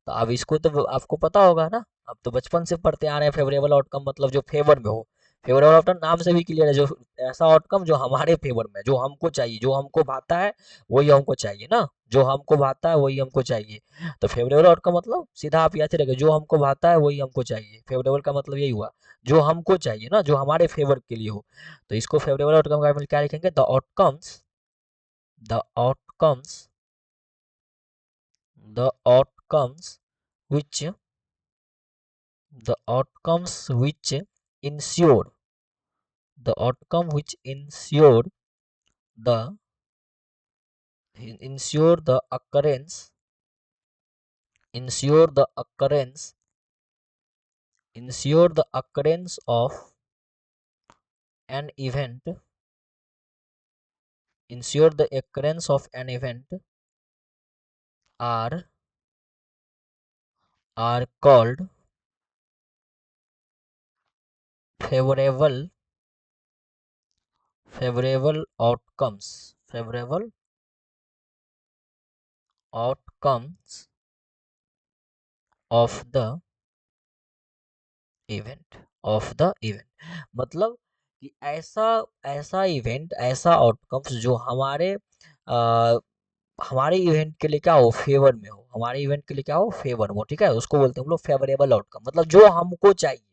Speaker 1: तो अब इसको तो आपको पता होगा ना, अब तो बचपन से पढ़ते आ रहे हैं, फेवरेबल आउटकम मतलब जो फेवर में हो। फेवरेबल आउटकम नाम से भी क्लियर है, जो ऐसा आउटकम जो हमारे फेवर में, जो हमको चाहिए, जो हमको भाता है वही हमको चाहिए ना, जो हमको भाता है वही हमको चाहिए। तो फेवरेबल आउटकम मतलब सीधा आप याद रखें, जो हमको भाता है वही हमको चाहिए। फेवरेबल का मतलब यही हुआ, जो हमको चाहिए ना, जो हमारे फेवर के लिए हो। तो इसको फेवरेबल आउटकम का क्या लिखेंगे, the outcomes the outcomes which the outcomes which ensure the outcome which the ensure the occurrence ensure the occurrence ensure the occurrence of an event ensure the occurrence of an event are called favorable favorable outcomes of the event मतलब कि ऐसा ऐसा event, ऐसा outcomes जो हमारे event के लिए क्या हो, फेवर में हो, हमारे इवेंट के लिए क्या हो, फेवर में हो। ठीक है, उसको बोलते हैं हम लोग फेवरेबल आउटकम, मतलब जो हमको चाहिए।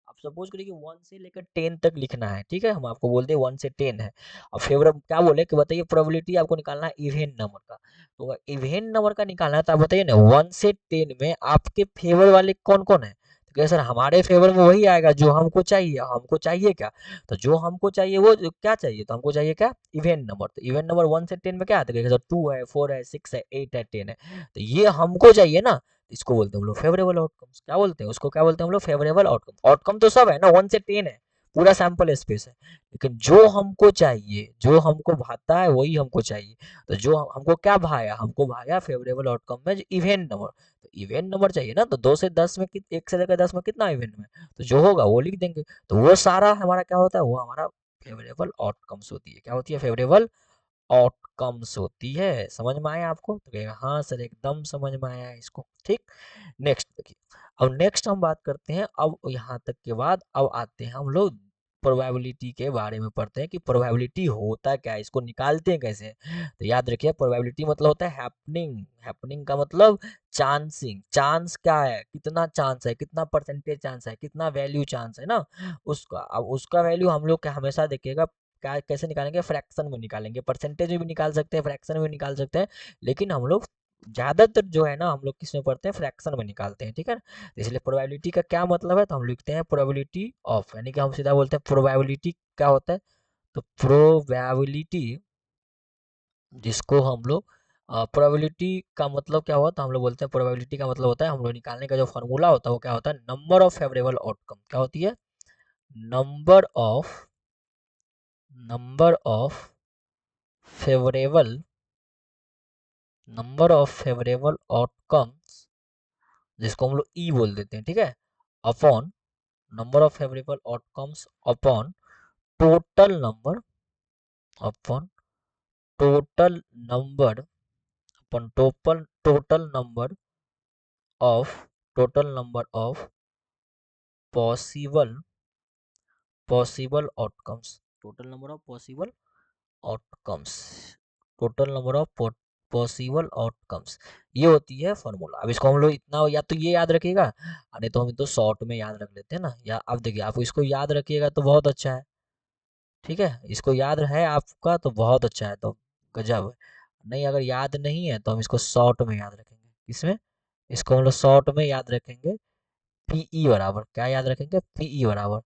Speaker 1: आप सपोज करिए कि 1 से लेकर 10 तक लिखना है। ठीक है, हम आपको बोलते हैं 1 से 10 है। अब फेवर क्या बोले कि बताइए प्रोबेबिलिटी आपको निकालना है इवेंट नंबर का। तो इवेंट नंबर का निकालना है, तो आप बताइए ना 1 से 10 में आपके फेवर वाले कौन कौन है। तो क्या सर हमारे फेवर में वही आएगा जो हमको चाहिए। हमको चाहिए क्या, तो जो हमको चाहिए वो क्या चाहिए, तो हमको चाहिए क्या, इवेंट नंबर। तो इवेंट नंबर 1 से 10 में क्या आता है, सर 2 है, 4 है, 6 है, 8 है, 10 है। तो ये हमको चाहिए ना, इसको बोलते हैं हम लोग फेवरेबल आउटकम्स। क्या बोलते हैं उसको, क्या बोलते हैं हम लोग, फेवरेबल आउटकम। आउटकम तो सब है ना, 1 से 10 है, पूरा सैंपल स्पेस है, लेकिन जो हमको चाहिए, जो हमको भाता है वही हमको चाहिए। तो जो हमको क्या भाया, हमको भाया फेवरेबल आउटकम में इवेंट नंबर। तो इवेंट नंबर चाहिए ना, तो 2 से 10 में 1 से लेकर 10 में कितना इवेंट में, तो जो होगा वो लिख देंगे। तो वो सारा हमारा क्या होता है, वो हमारा फेवरेबल आउटकम्स होती है। क्या होती है, फेवरेबल आउटकम्स होती है। समझ में आया आपको, तो कहेगा हाँ सर एकदम समझ में आया है इसको। ठीक, नेक्स्ट देखिए, अब नेक्स्ट हम बात करते हैं, अब यहाँ तक के बाद अब आते हैं हम लोग प्रोबेबिलिटी के बारे में, पढ़ते हैं कि प्रोबेबिलिटी होता क्या है, इसको निकालते हैं कैसे। तो याद रखिए प्रोबेबिलिटी मतलब होता है हैपनिंग, हैपनिंग का मतलब चांसिंग। चांस क्या है, कितना चांस है, कितना परसेंटेज चांस है, कितना वैल्यू चांस है ना उसका। अब उसका वैल्यू हम लोग क्या हमेशा देखिएगा, क्या कैसे निकालेंगे, फ्रैक्शन में निकालेंगे। परसेंटेज में भी निकाल सकते हैं, फ्रैक्शन में भी निकाल सकते हैं, लेकिन हम लोग ज्यादातर जो है ना हम लोग किस में पढ़ते हैं, फ्रैक्शन में निकालते हैं। ठीक है ना, तो इसलिए प्रोबेबिलिटी का क्या मतलब है, तो हम लिखते हैं प्रोबेबिलिटी ऑफ, यानी कि हम सीधा बोलते हैं प्रोबेबिलिटी क्या होता है। तो प्रोबेबिलिटी, जिसको हम लोग प्रोबेबिलिटी का मतलब क्या हुआ, तो हम लोग बोलते हैं प्रोबेबिलिटी का मतलब होता है, हम लोग निकालने का जो फॉर्मूला होता है वो क्या होता है, नंबर ऑफ फेवरेबल आउटकम। क्या होती है, number of number of favourable number of favourable outcomes, जिसको हम लोग ई बोल देते हैं। ठीक है, upon number of favourable outcomes upon total number upon total number upon of total number of possible possible outcomes, total number of possible outcomes, total number of possible outcomes, ये होती है फॉर्मूला। अब इसको हम लोग इतना या तो ये याद रखिएगा, नहीं तो हम तो शॉर्ट में याद रख लेते हैं ना। या अब देखिए, आप इसको याद रखिएगा तो बहुत अच्छा है, ठीक है, इसको याद है आपका तो बहुत अच्छा है, तो गजब। नहीं, अगर याद नहीं है तो हम इसको शॉर्ट में याद रखेंगे। इसमें इसको हम लोग शॉर्ट में याद रखेंगे, पीई बराबर क्या याद रखेंगे, पीई बराबर।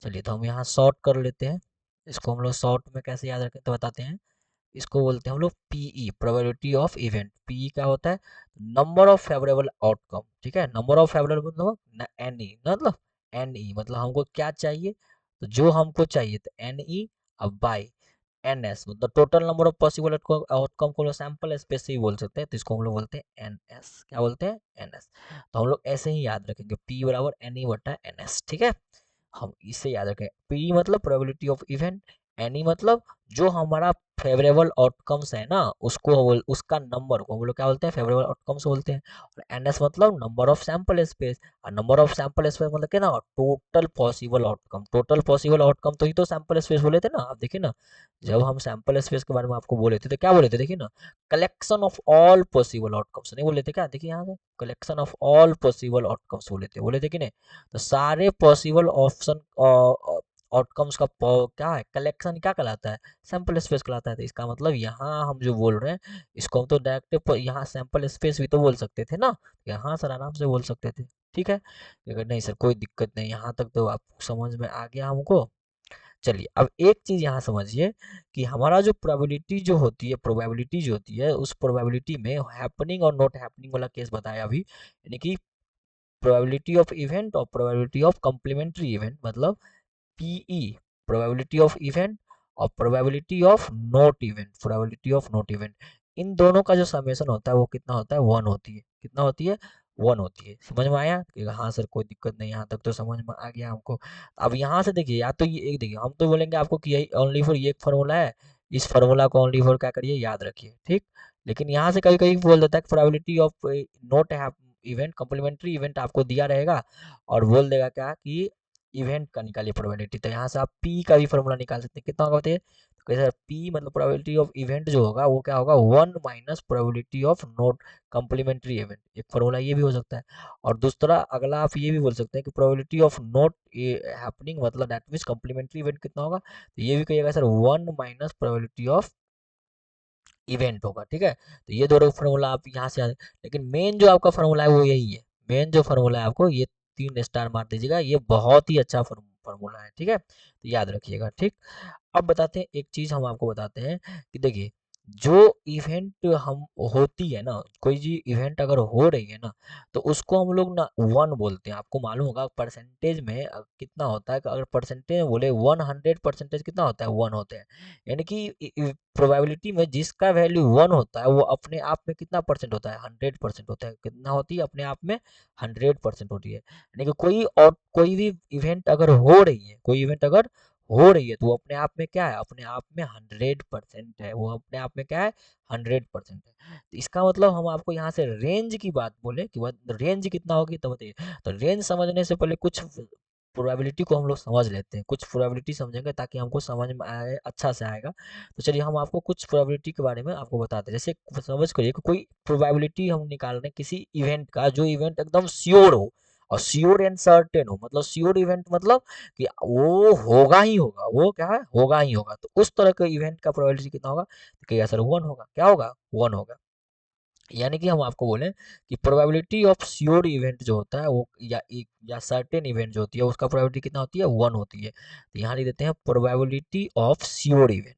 Speaker 1: चलिए तो हम यहाँ शॉर्ट कर लेते हैं। इसको हम लोग शॉर्ट में कैसे याद रखें तो बताते हैं। इसको बोलते हैं हम लोग P E, probability of event. P E क्या होता है, नंबर ऑफ फेवरेबल आउटकम, ठीक है। नंबर ऑफ फेवरेबल मतलब एन ई, मतलब एन ई मतलब हमको क्या चाहिए, तो जो हमको चाहिए तो एन ई, अब बाई एन एस मतलब total number of possible outcome को लोग सैंपल स्पेस से ही बोल सकते हैं, तो इसको हम लोग बोलते हैं एन एस। क्या बोलते हैं, एन एस। तो हम लोग ऐसे ही याद रखेंगे, पी बराबर एन ई बटा एन एस, ठीक है। हम इसे याद रखें, पी मतलब प्रोबेबिलिटी ऑफ इवेंट, एनी मतलब जो हमारा फेवरेबल आउटकम्स है ना उसको उसका नंबर को हम लोग क्या बोलते हैं, फेवरेबल आउटकम्स बोलते हैं। और एनएस मतलब नंबर ऑफ सैंपल स्पेस, और नंबर ऑफ सैंपल स्पेस मतलब क्या ना, total possible outcome. Total possible outcome तो ही तो सैंपल स्पेस बोले थे ना। आप देखिए ना, जब हम सैंपल स्पेस के बारे में आपको बोले थे तो क्या बोले थे, देखिए ना, collection of all possible outcomes नहीं बोले थे क्या, देखिए यहाँ से collection of all possible outcomes बोले थे कि नहीं। तो सारे पॉसिबल ऑप्शन आउटकम्स का क्या है, कलेक्शन क्या कहलाता है, सैंपल स्पेस कहलाता है। तो इसका मतलब यहाँ हम जो बोल रहे हैं इसको हम तो डायरेक्ट यहाँ सैंपल स्पेस भी तो बोल सकते थे ना, यहाँ सर आराम से बोल सकते थे, ठीक है। अगर नहीं सर कोई दिक्कत नहीं, यहाँ तक तो आप समझ में आ गया हमको। चलिए अब एक चीज यहाँ समझिए कि हमारा जो प्रोबेबिलिटी जो होती है, प्रोबेबिलिटी जो होती है, उस प्रोबेबिलिटी में हैपनिंग और नॉट हैपनिंग वाला केस बताया अभी, यानी कि प्रोबेबिलिटी ऑफ इवेंट और प्रोबेबिलिटी ऑफ कम्प्लीमेंट्री इवेंट, मतलब पीई, प्रोबेबिलिटी ऑफ इवेंट और probability of not event, probability of not event, इन दोनों का जो समेशन होता है वो कितना होता है, वन होती है। कितना होती है, वन होती है। समझ में आया कि हाँ सर कोई दिक्कत नहीं, यहाँ तक तो समझ में आ गया हमको। अब यहाँ से देखिए, या तो ये एक देखिए, हम तो बोलेंगे आपको कि यही ओनली फॉर ये एक फार्मूला है, इस फार्मूला को ओनली फॉर क्या करिए, याद रखिए, ठीक। लेकिन यहाँ से कभी कभी बोल देता है कि probability of not event, complementary event आपको दिया रहेगा और बोल देगा क्या कि इवेंट का निकालिए प्रोबेबिलिटी। तो यहाँ से आप पी का भी फॉर्मूला निकाल सकते हैं, कितना होगा बताइए। तो कैसे, पी मतलब प्रोबेबिलिटी ऑफ इवेंट जो होगा वो क्या होगा, one minus probability of not complementary event, एक फॉर्मूला ये भी हो सकता है। और दूसरा अगला आप ये भी बोल सकते हैं कि प्रोबेबिलिटी ऑफ नॉट हैपनिंग मतलब दैट मीन्स कम्प्लीमेंट्री इवेंट कितना होगा, तो ये भी कहिएगा sir one minus probability of event होगा, ठीक है। तो ये दोनों फार्मूला आप यहाँ से लेकिन मेन जो आपका फार्मूला है वो यही है। मेन जो फार्मूला है आपको ये 3 स्टार मार दीजिएगा, ये बहुत ही अच्छा फार्मूला है, ठीक है, तो याद रखिएगा, ठीक। अब बताते हैं एक चीज, हम आपको बताते हैं कि देखिए, जो इवेंट हम होती है ना, कोई जी इवेंट अगर हो रही है ना, तो उसको हम लोग ना वन बोलते हैं। आपको मालूम होगा परसेंटेज में कितना होता है, अगर परसेंटेज में बोले 100% कितना होता है, वन होते हैं। यानी कि प्रोबेबिलिटी में जिसका वैल्यू वन होता है वो अपने आप में कितना परसेंट होता है, 100% होता है। कितना होती है अपने आप में, 100% होती है। यानी कि कोई भी इवेंट अगर हो रही है, कोई इवेंट अगर हो रही है तो वो अपने आप में क्या है, अपने आप में 100% है, वो अपने आप में क्या है, 100% है। तो इसका मतलब हम आपको यहाँ से रेंज की बात बोले कि रेंज कितना होगी तो बताइए। तो रेंज समझने से पहले कुछ प्रोबेबिलिटी को हम लोग समझ लेते हैं, कुछ प्रोबेबिलिटी समझेंगे ताकि हमको समझ में आए, अच्छा से आएगा। तो चलिए हम आपको कुछ प्रोबेबिलिटी के बारे में आपको बताते हैं। जैसे समझ करिए कि कोई प्रोबेबिलिटी हम निकाल रहे हैं किसी इवेंट का, जो इवेंट एकदम श्योर हो, और श्योर एंड सर्टेन हो, मतलब श्योर इवेंट मतलब कि वो होगा ही होगा, वो क्या है, होगा ही होगा। तो उस तरह के इवेंट का प्रोबेबिलिटी कितना होगा, तो क्या सर वन होगा, क्या होगा, वन होगा। यानी कि हम आपको बोलें कि प्रोबेबिलिटी ऑफ श्योर इवेंट जो होता है वो, या एक या सर्टेन इवेंट जो होती है उसका प्रोबेबिलिटी कितना होती है, वन होती है। तो यहाँ लिख देते हैं probability of sure event,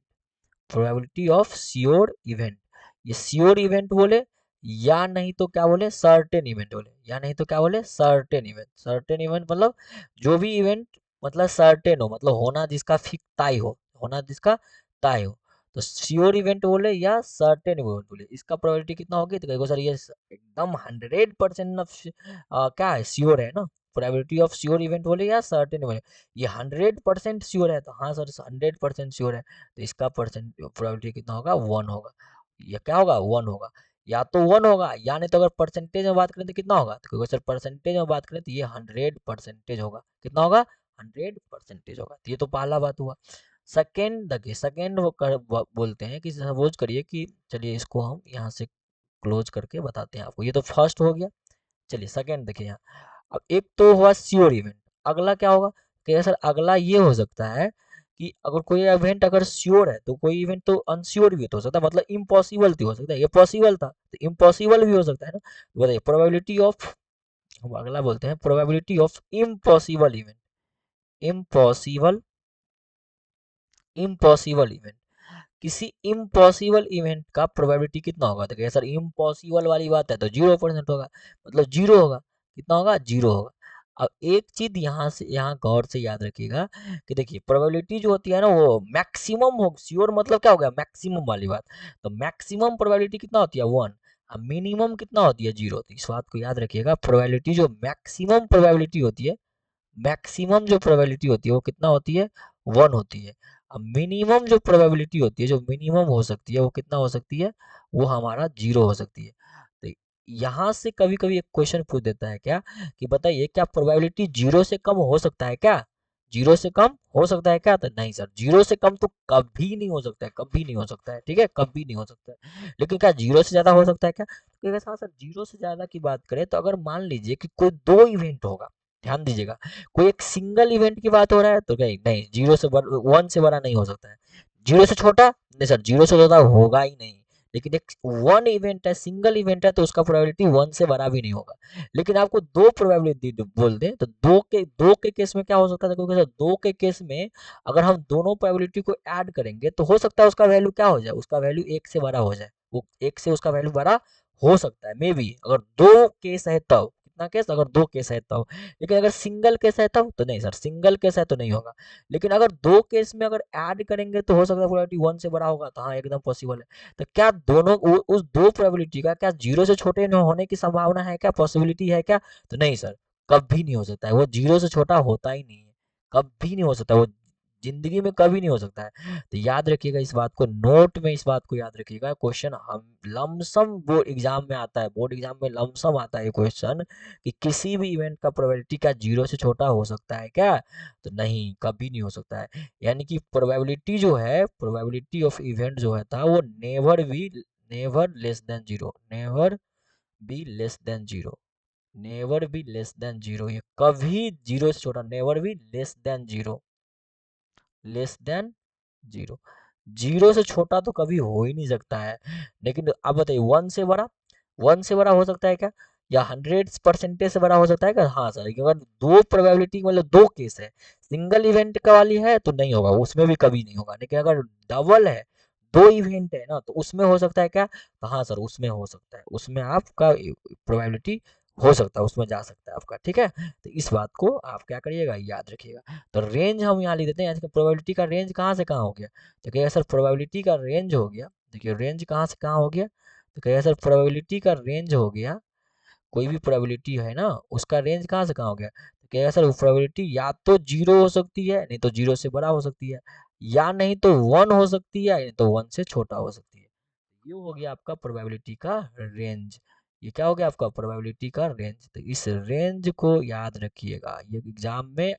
Speaker 1: probability of sure event. ये श्योर इवेंट बोले या नहीं तो क्या बोले, सर्टेन इवेंट बोले, या नहीं तो क्या बोले, सर्टेन इवेंट। सर्टेन इवेंट मतलब जो भी इवेंट मतलब सर्टेन हो, मतलब होना जिसका फिक्स तय हो, होना जिसका तय हो। तो श्योर इवेंट बोले या सर्टेन इवेंट बोले, इसका प्रोबेबिलिटी कितना होगी, तो कहेगा सर ये एकदम 100% क्या है, श्योर है ना। प्रोबेबिलिटी ऑफ श्योर इवेंट बोले या सर्टेन बोले, ये 100% श्योर है तो हाँ सर 100% श्योर है, तो इसका परसेंट प्रोबेबिलिटी कितना होगा, 1 होगा। ये क्या होगा, 1 होगा, या तो 1 होगा, या नहीं तो अगर परसेंटेज में बात करें तो कितना होगा, तो क्योंकि सर परसेंटेज में बात करें तो ये 100% होगा, कितना होगा, 100% होगा। तो ये तो पहला बात हुआ। सेकेंड देखिए, सेकेंड वो बोलते हैं कि सपोज करिए कि, चलिए इसको हम यहाँ से क्लोज करके बताते हैं आपको, ये तो फर्स्ट हो गया। चलिए सेकेंड देखिए यहाँ, अब एक तो हुआ श्योर इवेंट, अगला क्या होगा कि सर अगला ये हो सकता है कि अगर कोई इवेंट अगर श्योर है तो कोई इवेंट तो अनश्योर भी तो हो सकता है, मतलब इम्पॉसिबल तो हो सकता है, ये पॉसिबल था तो इम्पॉसिबल भी हो सकता है ना। तो बताइए प्रोबेबिलिटी ऑफ, हम अगला बोलते हैं probability of impossible event, impossible, impossible event, किसी इम्पॉसिबल इवेंट का प्रोबेबिलिटी कितना होगा, तो क्या सर इम्पॉसिबल वाली बात है तो 0% होगा, मतलब 0 होगा, कितना होगा, 0 होगा। अब एक चीज यहाँ से यहाँ गौर से याद रखिएगा कि देखिए प्रोबेबिलिटी जो होती है ना वो मैक्सिमम हो, श्योर मतलब क्या हो गया, मैक्सिमम वाली बात, तो मैक्सिमम प्रोबेबिलिटी कितना होती है, 1, अब मिनिमम कितना होती है, 0। तो इस बात को याद रखिएगा, प्रोबेबिलिटी जो मैक्सिमम प्रोबेबिलिटी होती है, मैक्सिमम जो प्रोबेबिलिटी होती है वो कितना होती है, 1 होती है। अब मिनिमम जो प्रोबेबिलिटी होती है, जो मिनिमम हो सकती है वो कितना हो सकती है, वो हमारा 0 हो सकती है। तो यहाँ से कभी कभी एक क्वेश्चन पूछ देता है क्या, कि बताइए क्या प्रोबेबिलिटी 0 से कम हो सकता है क्या, 0 से कम हो सकता है क्या, तो नहीं सर 0 से कम तो कभी नहीं हो सकता है, कभी नहीं हो सकता है, ठीक है, कभी नहीं हो सकता है। लेकिन क्या 0 से ज्यादा हो सकता है क्या, क्योंकि हाँ सर 0 से ज्यादा की बात करें तो अगर मान लीजिए कि कोई 2 इवेंट होगा, ध्यान दीजिएगा, कोई एक सिंगल इवेंट की बात हो रहा है तो नहीं नहीं, 1 से बड़ा नहीं हो सकता है, 0 से छोटा नहीं सर, 0 से ज्यादा होगा ही नहीं। लेकिन एक 1 इवेंट है, सिंगल इवेंट है, तो उसका प्रोबेबिलिटी 1 से बड़ा भी नहीं होगा। लेकिन आपको 2 प्रोबेबिलिटी बोल दें तो 2 के केस में क्या हो सकता है, क्योंकि सर 2 के केस में अगर हम दोनों प्रोबेबिलिटी को ऐड करेंगे तो हो सकता है उसका वैल्यू क्या हो जाए, उसका वैल्यू 1 से बड़ा हो जाए, वो 1 से उसका वैल्यू बड़ा हो सकता है, मे बी अगर 2 केस है तब, कितना केस, अगर 2 केस है तब। लेकिन अगर सिंगल केस है तब तो नहीं सर, सिंगल केस है तो नहीं होगा। लेकिन अगर 2 केस में अगर ऐड करेंगे तो हो सकता है प्रोबेबिलिटी 1 से बड़ा होगा, तो हाँ एकदम पॉसिबल है। तो क्या दोनों उस 2 प्रोबेबिलिटी का क्या 0 से छोटे न होने की संभावना है क्या, पॉसिबिलिटी है क्या, तो नहीं सर, कभी नहीं हो सकता है, वो 0 से छोटा होता ही नहीं है, कभी नहीं हो सकता, वो जिंदगी में कभी नहीं हो सकता है। तो याद रखिएगा इस बात को, नोट में इस बात को याद रखिएगा, क्वेश्चन हम लमसम बोर्ड एग्जाम में आता है, बोर्ड एग्जाम में लमसम आता है क्वेश्चन कि किसी भी इवेंट का प्रोबेबिलिटी क्या 0 से छोटा हो सकता है क्या, तो नहीं, कभी नहीं हो सकता है। यानी कि प्रोबेबिलिटी जो है, प्रोबेबिलिटी ऑफ इवेंट जो है था वो never less than 0, never be less than 0, never be less than 0, ये कभी 0 से छोटा, never be less than 0, less than 0, 0 से छोटा तो कभी हो ही नहीं सकता है। लेकिन अब बताइए 1 से बड़ा, 1 से बड़ा हो सकता है क्या, या 100% से बड़ा हो सकता है क्या, हाँ सर, अगर 2 प्रोबेबिलिटी मतलब 2 केस है, सिंगल इवेंट का वाली है तो नहीं होगा, उसमें भी कभी नहीं होगा। लेकिन अगर डबल है, 2 इवेंट है ना, तो उसमें हो सकता है क्या, तो हाँ सर उसमें हो सकता है, उसमें आपका प्रोबेबिलिटी हो सकता है, उसमें जा सकता है आपका, ठीक है। तो इस बात को आप क्या करिएगा, याद रखिएगा। तो रेंज हम यहाँ लिख देते हैं, इसका प्रोबेबिलिटी का रेंज कहाँ से कहाँ हो गया, तो कहिएगा सर प्रोबेबिलिटी का रेंज हो गया, देखिए रेंज कहाँ से कहाँ हो गया, तो कहिएगा सर प्रोबेबिलिटी का रेंज हो गया, कोई भी प्रोबेबिलिटी है ना उसका रेंज कहाँ से कहाँ हो गया, तो कहिएगा सर प्रोबेबिलिटी या तो 0 हो सकती है, नहीं तो 0 से बड़ा हो सकती है, या नहीं तो 1 हो सकती है, नहीं तो 1 से छोटा हो सकती है। ये हो गया आपका प्रोबेबिलिटी का रेंज, ये क्या हो गया आपका प्रोबेबिलिटी का रेंज। तो इस रेंज को याद रखिएगा, ये एग्जाम में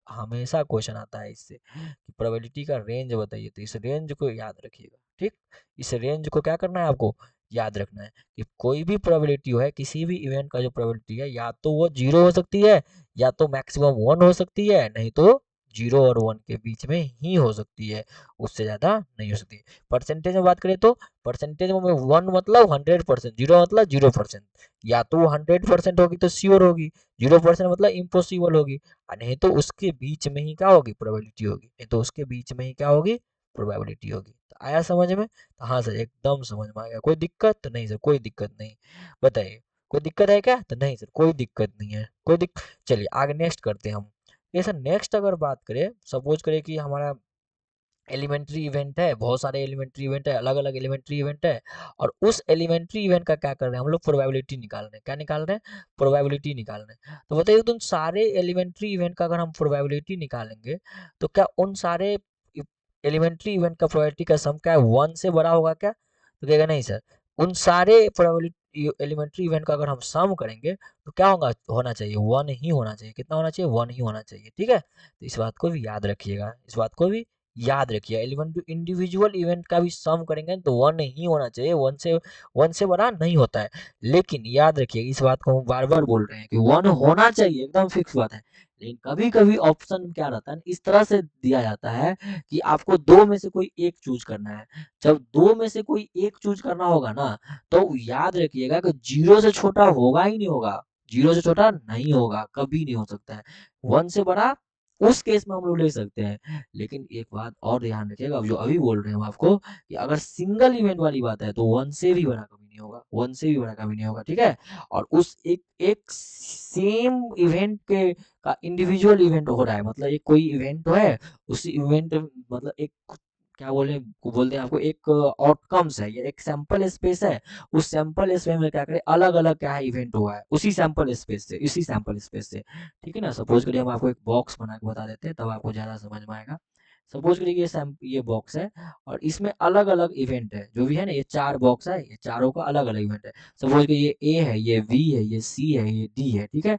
Speaker 1: हमेशा क्वेश्चन आता है इससे कि प्रोबेबिलिटी का रेंज बताइए, तो इस रेंज को याद रखिएगा, ठीक। इस रेंज को क्या करना है आपको, याद रखना है कि कोई भी प्रोबेबिलिटी है, किसी भी इवेंट का जो प्रोबेबिलिटी है, या तो वो 0 हो सकती है, या तो मैक्सिमम 1 हो सकती है, नहीं तो 0 और 1 के बीच में ही हो सकती है, उससे ज्यादा नहीं हो सकती। परसेंटेज में बात करें तो परसेंटेज में 1 मतलब 100%, 0 मतलब 0%, या तो वो 100% होगी तो श्योर होगी, 0% मतलब इम्पॉसिबल होगी, और नहीं तो उसके बीच में ही क्या होगी, प्रोबेबिलिटी होगी, नहीं तो उसके बीच में ही क्या होगी, प्रोबेबिलिटी होगी। तो आया समझ में, तो हाँ सर एकदम समझ में आ गया, कोई दिक्कत तो नहीं सर, कोई दिक्कत नहीं, बताइए कोई दिक्कत है क्या, तो नहीं सर कोई दिक्कत नहीं है, कोई दिक्कत। चलिए आगे नेक्स्ट करते हैं हम। ये सर नेक्स्ट अगर बात करें, सपोज करें कि हमारा एलिमेंट्री इवेंट है, बहुत सारे एलिमेंट्री इवेंट है, अलग अलग एलिमेंट्री इवेंट है, और उस एलिमेंट्री इवेंट का क्या कर रहे हैं हम लोग, प्रोबेबिलिटी निकाल रहे हैं। क्या निकाल रहे हैं, प्रोबेबिलिटी निकाल रहे हैं। तो बताइए तो उन सारे एलिमेंट्री इवेंट का अगर हम प्रोबेबिलिटी निकालेंगे तो क्या उन सारे एलिमेंट्री इवेंट का प्रोबेबिलिटी का सम क्या है, 1 से बड़ा होगा क्या? तो कहेगा नहीं सर, उन सारे प्रोबेबिलिटी एलिमेंट्री इवेंट का अगर हम सम करेंगे तो क्या होगा, होना चाहिए 1 ही होना चाहिए। कितना होना चाहिए, 1 ही होना चाहिए। ठीक है, तो इस बात को भी याद रखिएगा, इस बात को भी याद रखिए। एलिमेंट इंडिविजुअल इवेंट का भी सम करेंगे तो 1 ही होना चाहिए, 1 से बड़ा नहीं होता है। लेकिन याद रखिए, इस बात को हम बार बार बोल रहे हैं कि 1 होना चाहिए, एकदम फिक्स बात है। लेकिन कभी कभी ऑप्शन क्या रहता है, इस तरह से दिया जाता है कि आपको दो में से कोई एक चूज करना है। जब दो में से कोई एक चूज करना होगा ना, तो याद रखिएगा कि 0 से छोटा होगा ही नहीं होगा, 0 से छोटा नहीं होगा, कभी नहीं हो सकता है। 1 से बड़ा उस केस में हम लोग ले सकते हैं। लेकिन एक बात और ध्यान रखिएगा, अब जो अभी बोल रहे हैं हम आपको, कि अगर सिंगल इवेंट वाली बात है तो 1 से भी बड़ा कभी नहीं होगा, 1 से भी बड़ा कभी नहीं होगा। ठीक है, और उस एक एक सेम इवेंट के का इंडिविजुअल इवेंट हो रहा है, मतलब एक कोई इवेंट तो है, उसी इवेंट मतलब एक क्या बोलते हैं आपको, एक आउटकम्स है, ये एक सैंपल स्पेस है। उस सैंपल स्पेस में क्या करें, अलग अलग क्या है, इवेंट हुआ है उसी सैंपल स्पेस से, इसी सैंपल स्पेस से। ठीक है ना, सपोज करिए हम आपको एक बॉक्स बना के बता देते हैं, तब आपको ज्यादा समझ में आएगा। सपोज करिए ये बॉक्स है, और इसमें अलग अलग इवेंट है, जो भी है ना, ये 4 बॉक्स है, ये चारों का अलग अलग इवेंट है। सपोज करिए ये ए है, ये बी है, ये सी है, ये डी है। ठीक है,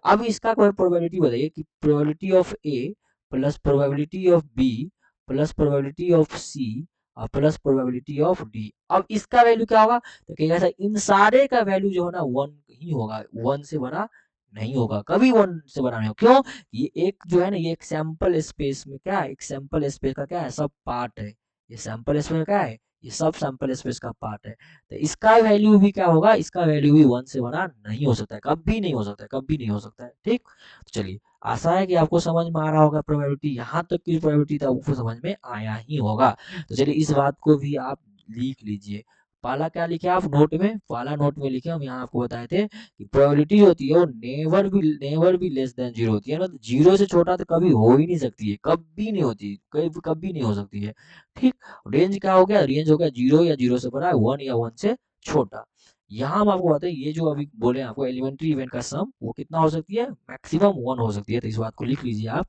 Speaker 1: अब इसका कोई प्रोबेबिलिटी बताइए कि probability of A plus probability of B plus probability of C और प्लस प्रोबेबिलिटी ऑफ डी। अब इसका वैल्यू क्या होगा, तो कहेगा सर इन सारे का वैल्यू जो है ना 1 ही होगा, 1 से बड़ा नहीं होगा, कभी 1 से बड़ा नहीं होगा। क्यों, ये एक जो है ना, ये एक सैंपल स्पेस में क्या है, एक सैंपल स्पेस का क्या है, सब पार्ट है। ये सैंपल स्पेस का क्या है, ये सब सैंपल स्पेस का पार्ट है। तो इसका वैल्यू भी क्या होगा, इसका वैल्यू भी 1 से बड़ा नहीं हो सकता है, कभी नहीं हो सकता है, कभी नहीं हो सकता है। ठीक, तो चलिए, आशा है कि आपको समझ में आ रहा होगा प्रोबेबिलिटी, यहाँ तक की प्रोबेबिलिटी तो आपको समझ में आया ही होगा। तो चलिए इस बात को भी आप लिख लीजिए। पहला क्या लिखे आप नोट में, पहला नोट में लिखे, हम यहाँ आपको बताए थे कि प्रोबेबिलिटी होती है वो नेवर भी लेस देन 0 होती है, मतलब 0 से छोटा तो कभी हो ही नहीं सकती है, कभी नहीं होती, कभी कभी नहीं हो सकती है। ठीक, रेंज क्या हो गया, रेंज हो गया 0 या 0 से बड़ा, 1 या 1 से छोटा। यहाँ हम आपको बताते हैं, ये जो अभी बोले आपको एलिमेंट्री इवेंट का सम वो कितना हो सकती है, मैक्सिमम 1 हो सकती है। तो इस बात को लिख लीजिए आप,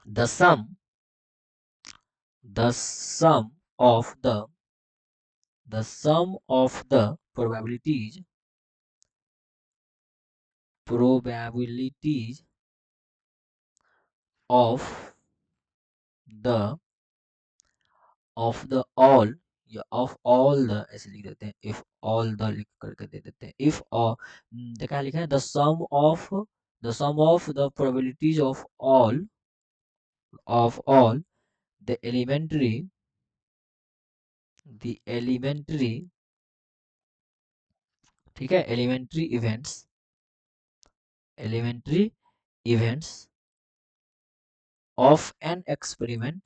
Speaker 1: the sum the sum of the probabilities of the all, या ऑफ ऑल द ऐसे लिख देते हैं, इफ ऑल द लिख करके दे देते हैं, इफ क्या लिखा है, the sum of the probabilities of all the elementary, ठीक है, elementary events of an experiment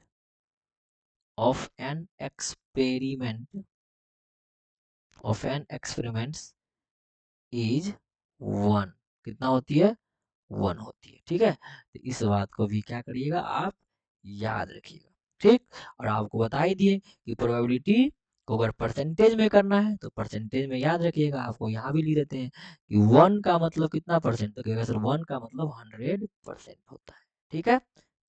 Speaker 1: of an experiment experiments is 1, कितना होती है, 1 होती है। ठीक है, तो इस बात को भी क्या करिएगा आप, याद रखिएगा। ठीक, और आपको बता ही दिए कि प्रोबेबिलिटी को अगर परसेंटेज में करना है तो परसेंटेज में याद रखिएगा, आपको यहाँ भी लिख देते हैं कि 1 का मतलब कितना परसेंट, तो कहेगा सर 1 का मतलब 100% होता है। ठीक है,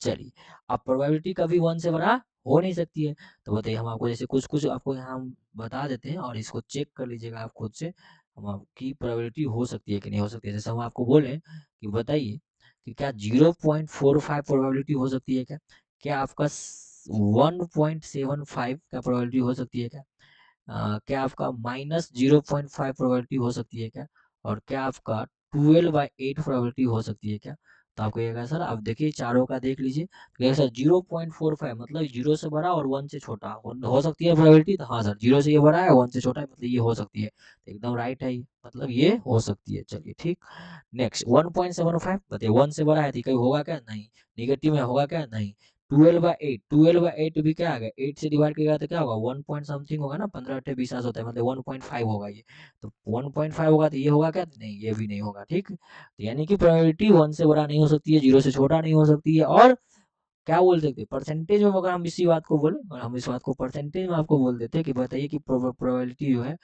Speaker 1: चलिए, अब प्रोबेबिलिटी कभी 1 से बड़ा हो नहीं सकती है। तो बताइए, हम आपको जैसे कुछ कुछ आपको यहाँ हम बता देते हैं, और इसको चेक कर लीजिएगा आप खुद से, हम आपकी प्रोबेबिलिटी हो सकती है कि नहीं हो सकती है। जैसे हम आपको बोले कि बताइए कि क्या 0.45 प्रोबेबिलिटी हो सकती है क्या, क्या आपका 1.75 का प्रोबेबिलिटी हो सकती है क्या, क्या आपका -0.5 प्रोबेबिलिटी हो सकती है क्या, और क्या आपका 12/8 प्रोबेबिलिटी हो सकती है क्या। तो आपको कहेगा सर, आप देखिए चारों का देख लीजिए, तो कहेगा सर 0.45 मतलब 0 से बड़ा और 1 से छोटा हो सकती है प्रोबेबिलिटी, तो हाँ सर 0 से ये बड़ा है, 1 से छोटा है, मतलब ये हो सकती है। तो एकदम राइट है ये, मतलब ये हो सकती है। चलिए ठीक, नेक्स्ट 1.75 बताइए, 1 से बड़ा है तो कहीं होगा क्या, नहीं। निगेटिव में होगा क्या, नहीं। 12/8 भी क्या आ गया, 8 से डिवाइड करेगा तो क्या होगा, 1 पॉइंट समथिंग होगा ना, 15 8 20 होता है, मतलब 1.5 होगा ये। तो 1.5 होगा तो ये होगा क्या, नहीं, ये भी नहीं होगा। ठीक, तो यानी कि प्रोबेबिलिटी 1 से बड़ा नहीं हो सकती है, 0 से छोटा नहीं हो सकती है, और क्या बोल सकते हैं परसेंटेज में, अगर हम इसी बात को बोले और हम इस बात को परसेंटेज में आपको बोल देते हैं कि बताइए कि प्रोबेबिलिटी जो है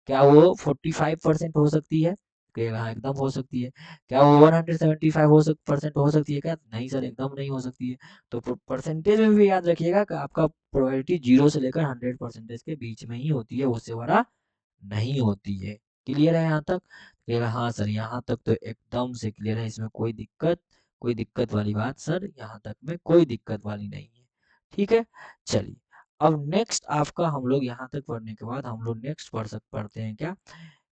Speaker 1: क्या वो 45% हो सकती है, कहेगा हाँ एकदम हो सकती है। क्या वो 175 परसेंट हो सकती है क्या, नहीं सर एकदम नहीं हो सकती है। तो परसेंटेज में भी याद रखिएगा कि आपका प्रोबेबिलिटी 0 से लेकर 100% के बीच में ही होती है, उससे बड़ा नहीं होती है। क्लियर है यहाँ तक, कहेगा हाँ सर यहाँ तक तो एकदम से क्लियर है, इसमें कोई दिक्कत वाली बात सर यहाँ तक में कोई दिक्कत वाली नहीं है। ठीक है, चलिए अब नेक्स्ट आपका हम लोग यहाँ तक पढ़ने के बाद हम लोग नेक्स्ट पढ़ते हैं क्या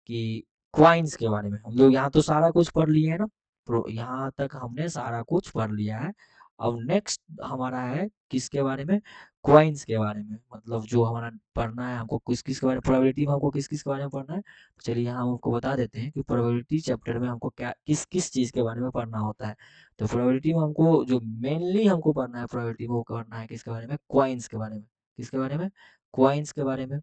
Speaker 1: कि क्वाइंस के बारे में। हम लोग यहाँ तो सारा कुछ पढ़ लिए है ना, यहाँ तक हमने सारा कुछ पढ़ लिया है। अब नेक्स्ट हमारा है किसके बारे में, क्वाइंस के बारे में, मतलब जो हमारा पढ़ना है हमको किस किस के बारे में, प्रोबेबिलिटी में हमको किस किस के बारे में पढ़ना है। तो चलिए यहाँ हम आपको बता देते हैं कि प्रोबेबिलिटी चैप्टर में हमको क्या किस किस चीज़ के बारे में पढ़ना होता है। तो प्रोबेबिलिटी में हमको जो मेनली हमको पढ़ना है प्रोबेबिलिटी में, वो पढ़ना है किसके बारे में, क्वाइंस के बारे में। किसके बारे में, क्वाइंस के बारे में।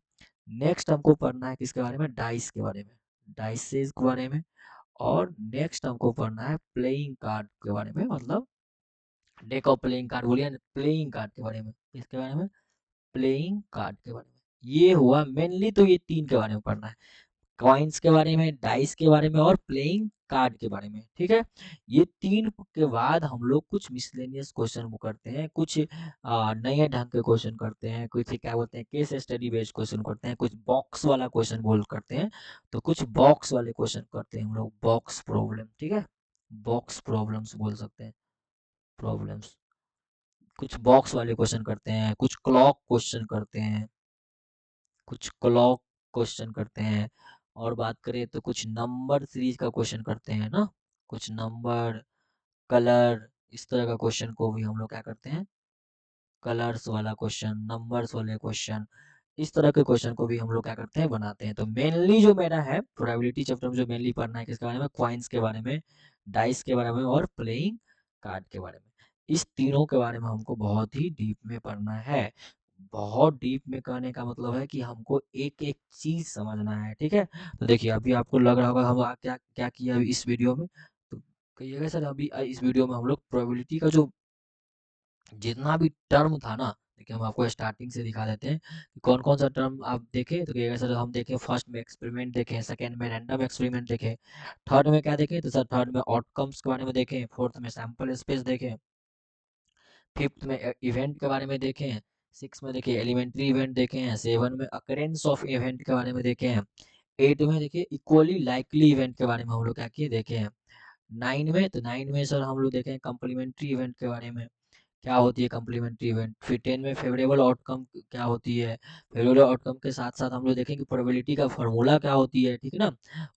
Speaker 1: नेक्स्ट हमको पढ़ना है किसके बारे में, डाइस के बारे में, डाइसेस के बारे में। और नेक्स्ट हमको पढ़ना है प्लेइंग कार्ड के बारे में, मतलब डेक ऑफ प्लेइंग कार्ड बोलिए, प्लेइंग कार्ड के बारे में। किसके बारे में, प्लेइंग कार्ड के बारे में। ये हुआ मेनली, तो ये तीन के बारे में पढ़ना है, कॉइन्स के बारे में, डाइस के बारे में और प्लेइंग कार्ड के बारे में। ठीक है, ये तीन के बाद हम लोग कुछ मिसलेनियस क्वेश्चन करते हैं, कुछ नए ढंग के क्वेश्चन करते हैं, कुछ क्या बोलते हैं केस स्टडी बेस्ड क्वेश्चन करते हैं, कुछ बॉक्स वाला क्वेश्चन बोल करते हैं। तो कुछ बॉक्स वाले क्वेश्चन करते हैं हम लोग, बॉक्स प्रॉब्लम। ठीक है, बॉक्स प्रॉब्लम्स बोल सकते हैं, प्रॉब्लम्स। कुछ बॉक्स वाले क्वेश्चन करते हैं, कुछ क्लॉक क्वेश्चन करते हैं, कुछ क्लॉक क्वेश्चन करते हैं। और बात करें तो कुछ नंबर सीरीज का क्वेश्चन करते हैं ना, कुछ नंबर, कलर, इस तरह का क्वेश्चन को भी हम लोग क्या करते हैं, कलर्स वाला क्वेश्चन, नंबर्स वाले क्वेश्चन, इस तरह के क्वेश्चन को भी हम लोग क्या करते हैं, बनाते हैं। तो मेनली जो मेरा है प्रोबेबिलिटी चैप्टर में जो मेनली पढ़ना है किसके बारे में, क्वाइंस के बारे में, डाइस के बारे में और प्लेइंग कार्ड के बारे में। इस तीनों के बारे में हमको बहुत ही डीप में पढ़ना है। बहुत डीप में कहने का मतलब है कि हमको एक एक चीज समझना है। ठीक है, तो देखिए अभी आपको लग रहा होगा हम क्या क्या किया अभी इस वीडियो में, तो कहिएगा सर अभी इस वीडियो में हम लोग प्रोबेबिलिटी का जो जितना भी टर्म था ना, देखिए हम आपको स्टार्टिंग से दिखा देते हैं कि कौन कौन सा टर्म आप देखें। तो कहिएगा सर हम देखें फर्स्ट में एक्सपेरिमेंट देखें, सेकंड में रैंडम एक्सपेरिमेंट देखें, थर्ड में क्या देखें, तो सर थर्ड में आउटकम्स के बारे में देखें, फोर्थ में सैंपल स्पेस देखें, फिफ्थ में इवेंट के बारे में देखें, सिक्स में देखिए एलिमेंट्री इवेंट देखे हैं, सेवन में अकरेंस ऑफ इवेंट के बारे में देखे हैं, एट में देखिए इक्वली लाइकली इवेंट के बारे में हम लोग क्या किए देखे हैं, नाइन में, तो नाइन में सर हम लोग देखे हैं कम्प्लीमेंट्री इवेंट के बारे में, क्या होती है कम्प्लीमेंट्री इवेंट। फिर 10 में फेवरेबल आउटकम क्या होती है, फेवरेबल आउटकम के साथ साथ हम लोग देखेंगे प्रोबेबिलिटी का फार्मूला क्या होती है, ठीक है ना,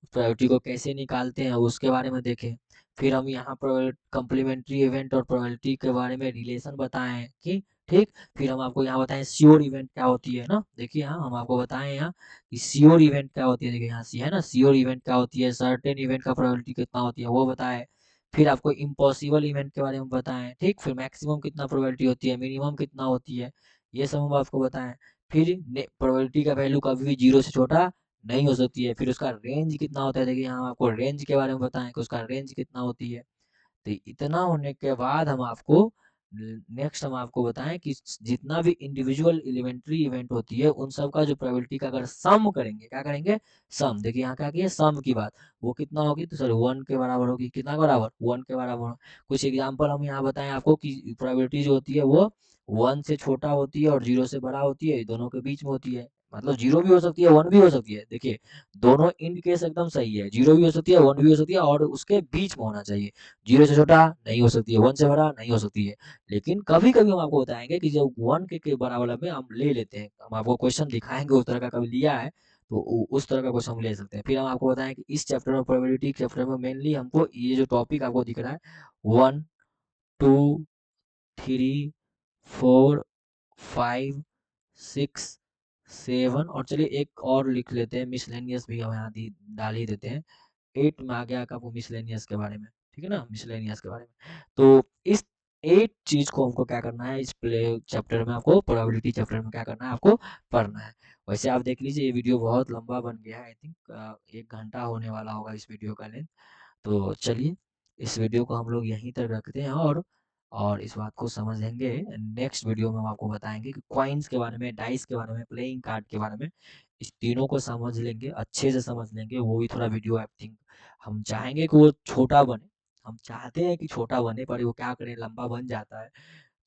Speaker 1: प्रोबेबिलिटी को कैसे निकालते हैं उसके बारे में देखें। फिर हम यहाँ पर कम्प्लीमेंट्री इवेंट और प्रोबेबिलिटी के बारे में रिलेशन बताएं कि ठीक। फिर हम आपको यहाँ बताएं श्योर इवेंट क्या होती है ना, देखिए यहाँ हम आपको बताएं यहाँ कि श्योर इवेंट क्या होती है, देखिए यहाँ सी है ना, श्योर इवेंट क्या होती है, सर्टेन इवेंट का प्रोबेबिलिटी कितना होती है वो बताएं। फिर आपको इम्पॉसिबल इवेंट के बारे में बताएं, ठीक। फिर मैक्सिमम कितना प्रोबेबिलिटी होती है, मिनिमम कितना होती है, ये सब हम आपको बताएं। फिर प्रोबेबिलिटी का वैल्यू कभी भी 0 से छोटा नहीं हो सकती है। फिर उसका रेंज कितना होता है, देखिए यहाँ आपको रेंज के बारे में बताएं कि उसका रेंज कितना होती है। तो इतना होने के बाद हम आपको नेक्स्ट हम आपको बताएं कि जितना भी इंडिविजुअल एलिमेंट्री इवेंट होती है उन सब का जो प्रोबेबिलिटी का अगर सम करेंगे, क्या करेंगे, सम। देखिए यहाँ क्या किया, सम की बात, वो कितना होगी, तो सर 1 के बराबर होगी, कितना के बराबर, 1 के बराबर। कुछ एग्जांपल हम यहाँ बताएं आपको कि प्रोबेबिलिटी जो होती है वो 1 से छोटा होती है और 0 से बड़ा होती है, दोनों के बीच में होती है, मतलब 0 भी हो सकती है 1 भी हो सकती है। देखिए दोनों इंड केस एकदम सही है, 0 भी हो सकती है 1 भी हो सकती है और उसके बीच में होना चाहिए। 0 से छोटा नहीं हो सकती है, 1 से बड़ा नहीं हो सकती है। लेकिन कभी कभी हम आपको बताएंगे कि जब 1 के बराबर में हम ले लेते हैं, हम आपको क्वेश्चन दिखाएंगे उस तरह का कभी लिया है, तो उस तरह का क्वेश्चन हम ले सकते हैं। फिर हम आपको बताएं कि इस चैप्टर में प्रोबेबिलिटी चैप्टर में मेनली हमको ये जो टॉपिक आपको दिख रहा है 1 2 3 4 5 6 7, और चलिए एक और लिख लेते हैं मिसलेनियस भी हम यहाँ डाल ही देते हैं। 8 में आ गया आपको मिसलेनियस के बारे में, ठीक है ना, मिसलेनियस के बारे में। तो इस 8 चीज को हमको क्या करना है, इस प्ले चैप्टर में आपको प्रोबेबिलिटी चैप्टर में क्या करना है, आपको पढ़ना है। वैसे आप देख लीजिए ये वीडियो बहुत लंबा बन गया है, आई थिंक 1 घंटा होने वाला होगा इस वीडियो का लेंथ। तो चलिए इस वीडियो को हम लोग यहीं तक रखते हैं, और और इस बात को समझ लेंगे। नेक्स्ट वीडियो में हम आपको बताएंगे कि कॉइन्स के बारे में, डाइस के बारे में, प्लेइंग कार्ड के बारे में, इस तीनों को समझ लेंगे, अच्छे से समझ लेंगे। वो भी थोड़ा वीडियो आई थिंक हम चाहेंगे कि वो छोटा बने, हम चाहते हैं कि छोटा बने, पर वो क्या करें, लंबा बन जाता है।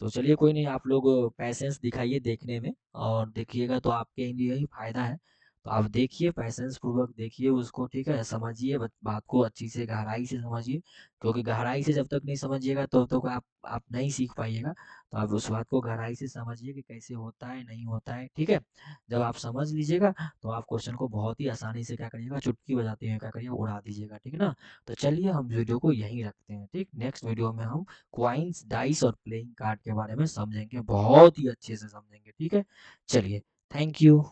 Speaker 1: तो चलिए कोई नहीं, आप लोग पैसेंस दिखाइए देखने में, और देखिएगा तो आपके लिए ही फायदा है। तो आप देखिए, पैसेंस पूर्वक देखिए उसको, ठीक है, समझिए बात को अच्छी से, गहराई से समझिए, क्योंकि गहराई से जब तक नहीं समझिएगा तो आप नहीं सीख पाइएगा। तो आप उस बात को गहराई से समझिए कि कैसे होता है, नहीं होता है, ठीक है। जब आप समझ लीजिएगा तो आप क्वेश्चन को बहुत ही आसानी से क्या करिएगा, चुटकी बजाते हुए क्या करिएगा, उड़ा दीजिएगा, ठीक है ना। तो चलिए हम वीडियो को यहीं रखते हैं, ठीक। नेक्स्ट वीडियो में हम क्वाइंस, डाइस और प्लेइंग कार्ड के बारे में समझेंगे, बहुत ही अच्छे से समझेंगे, ठीक है। चलिए, थैंक यू।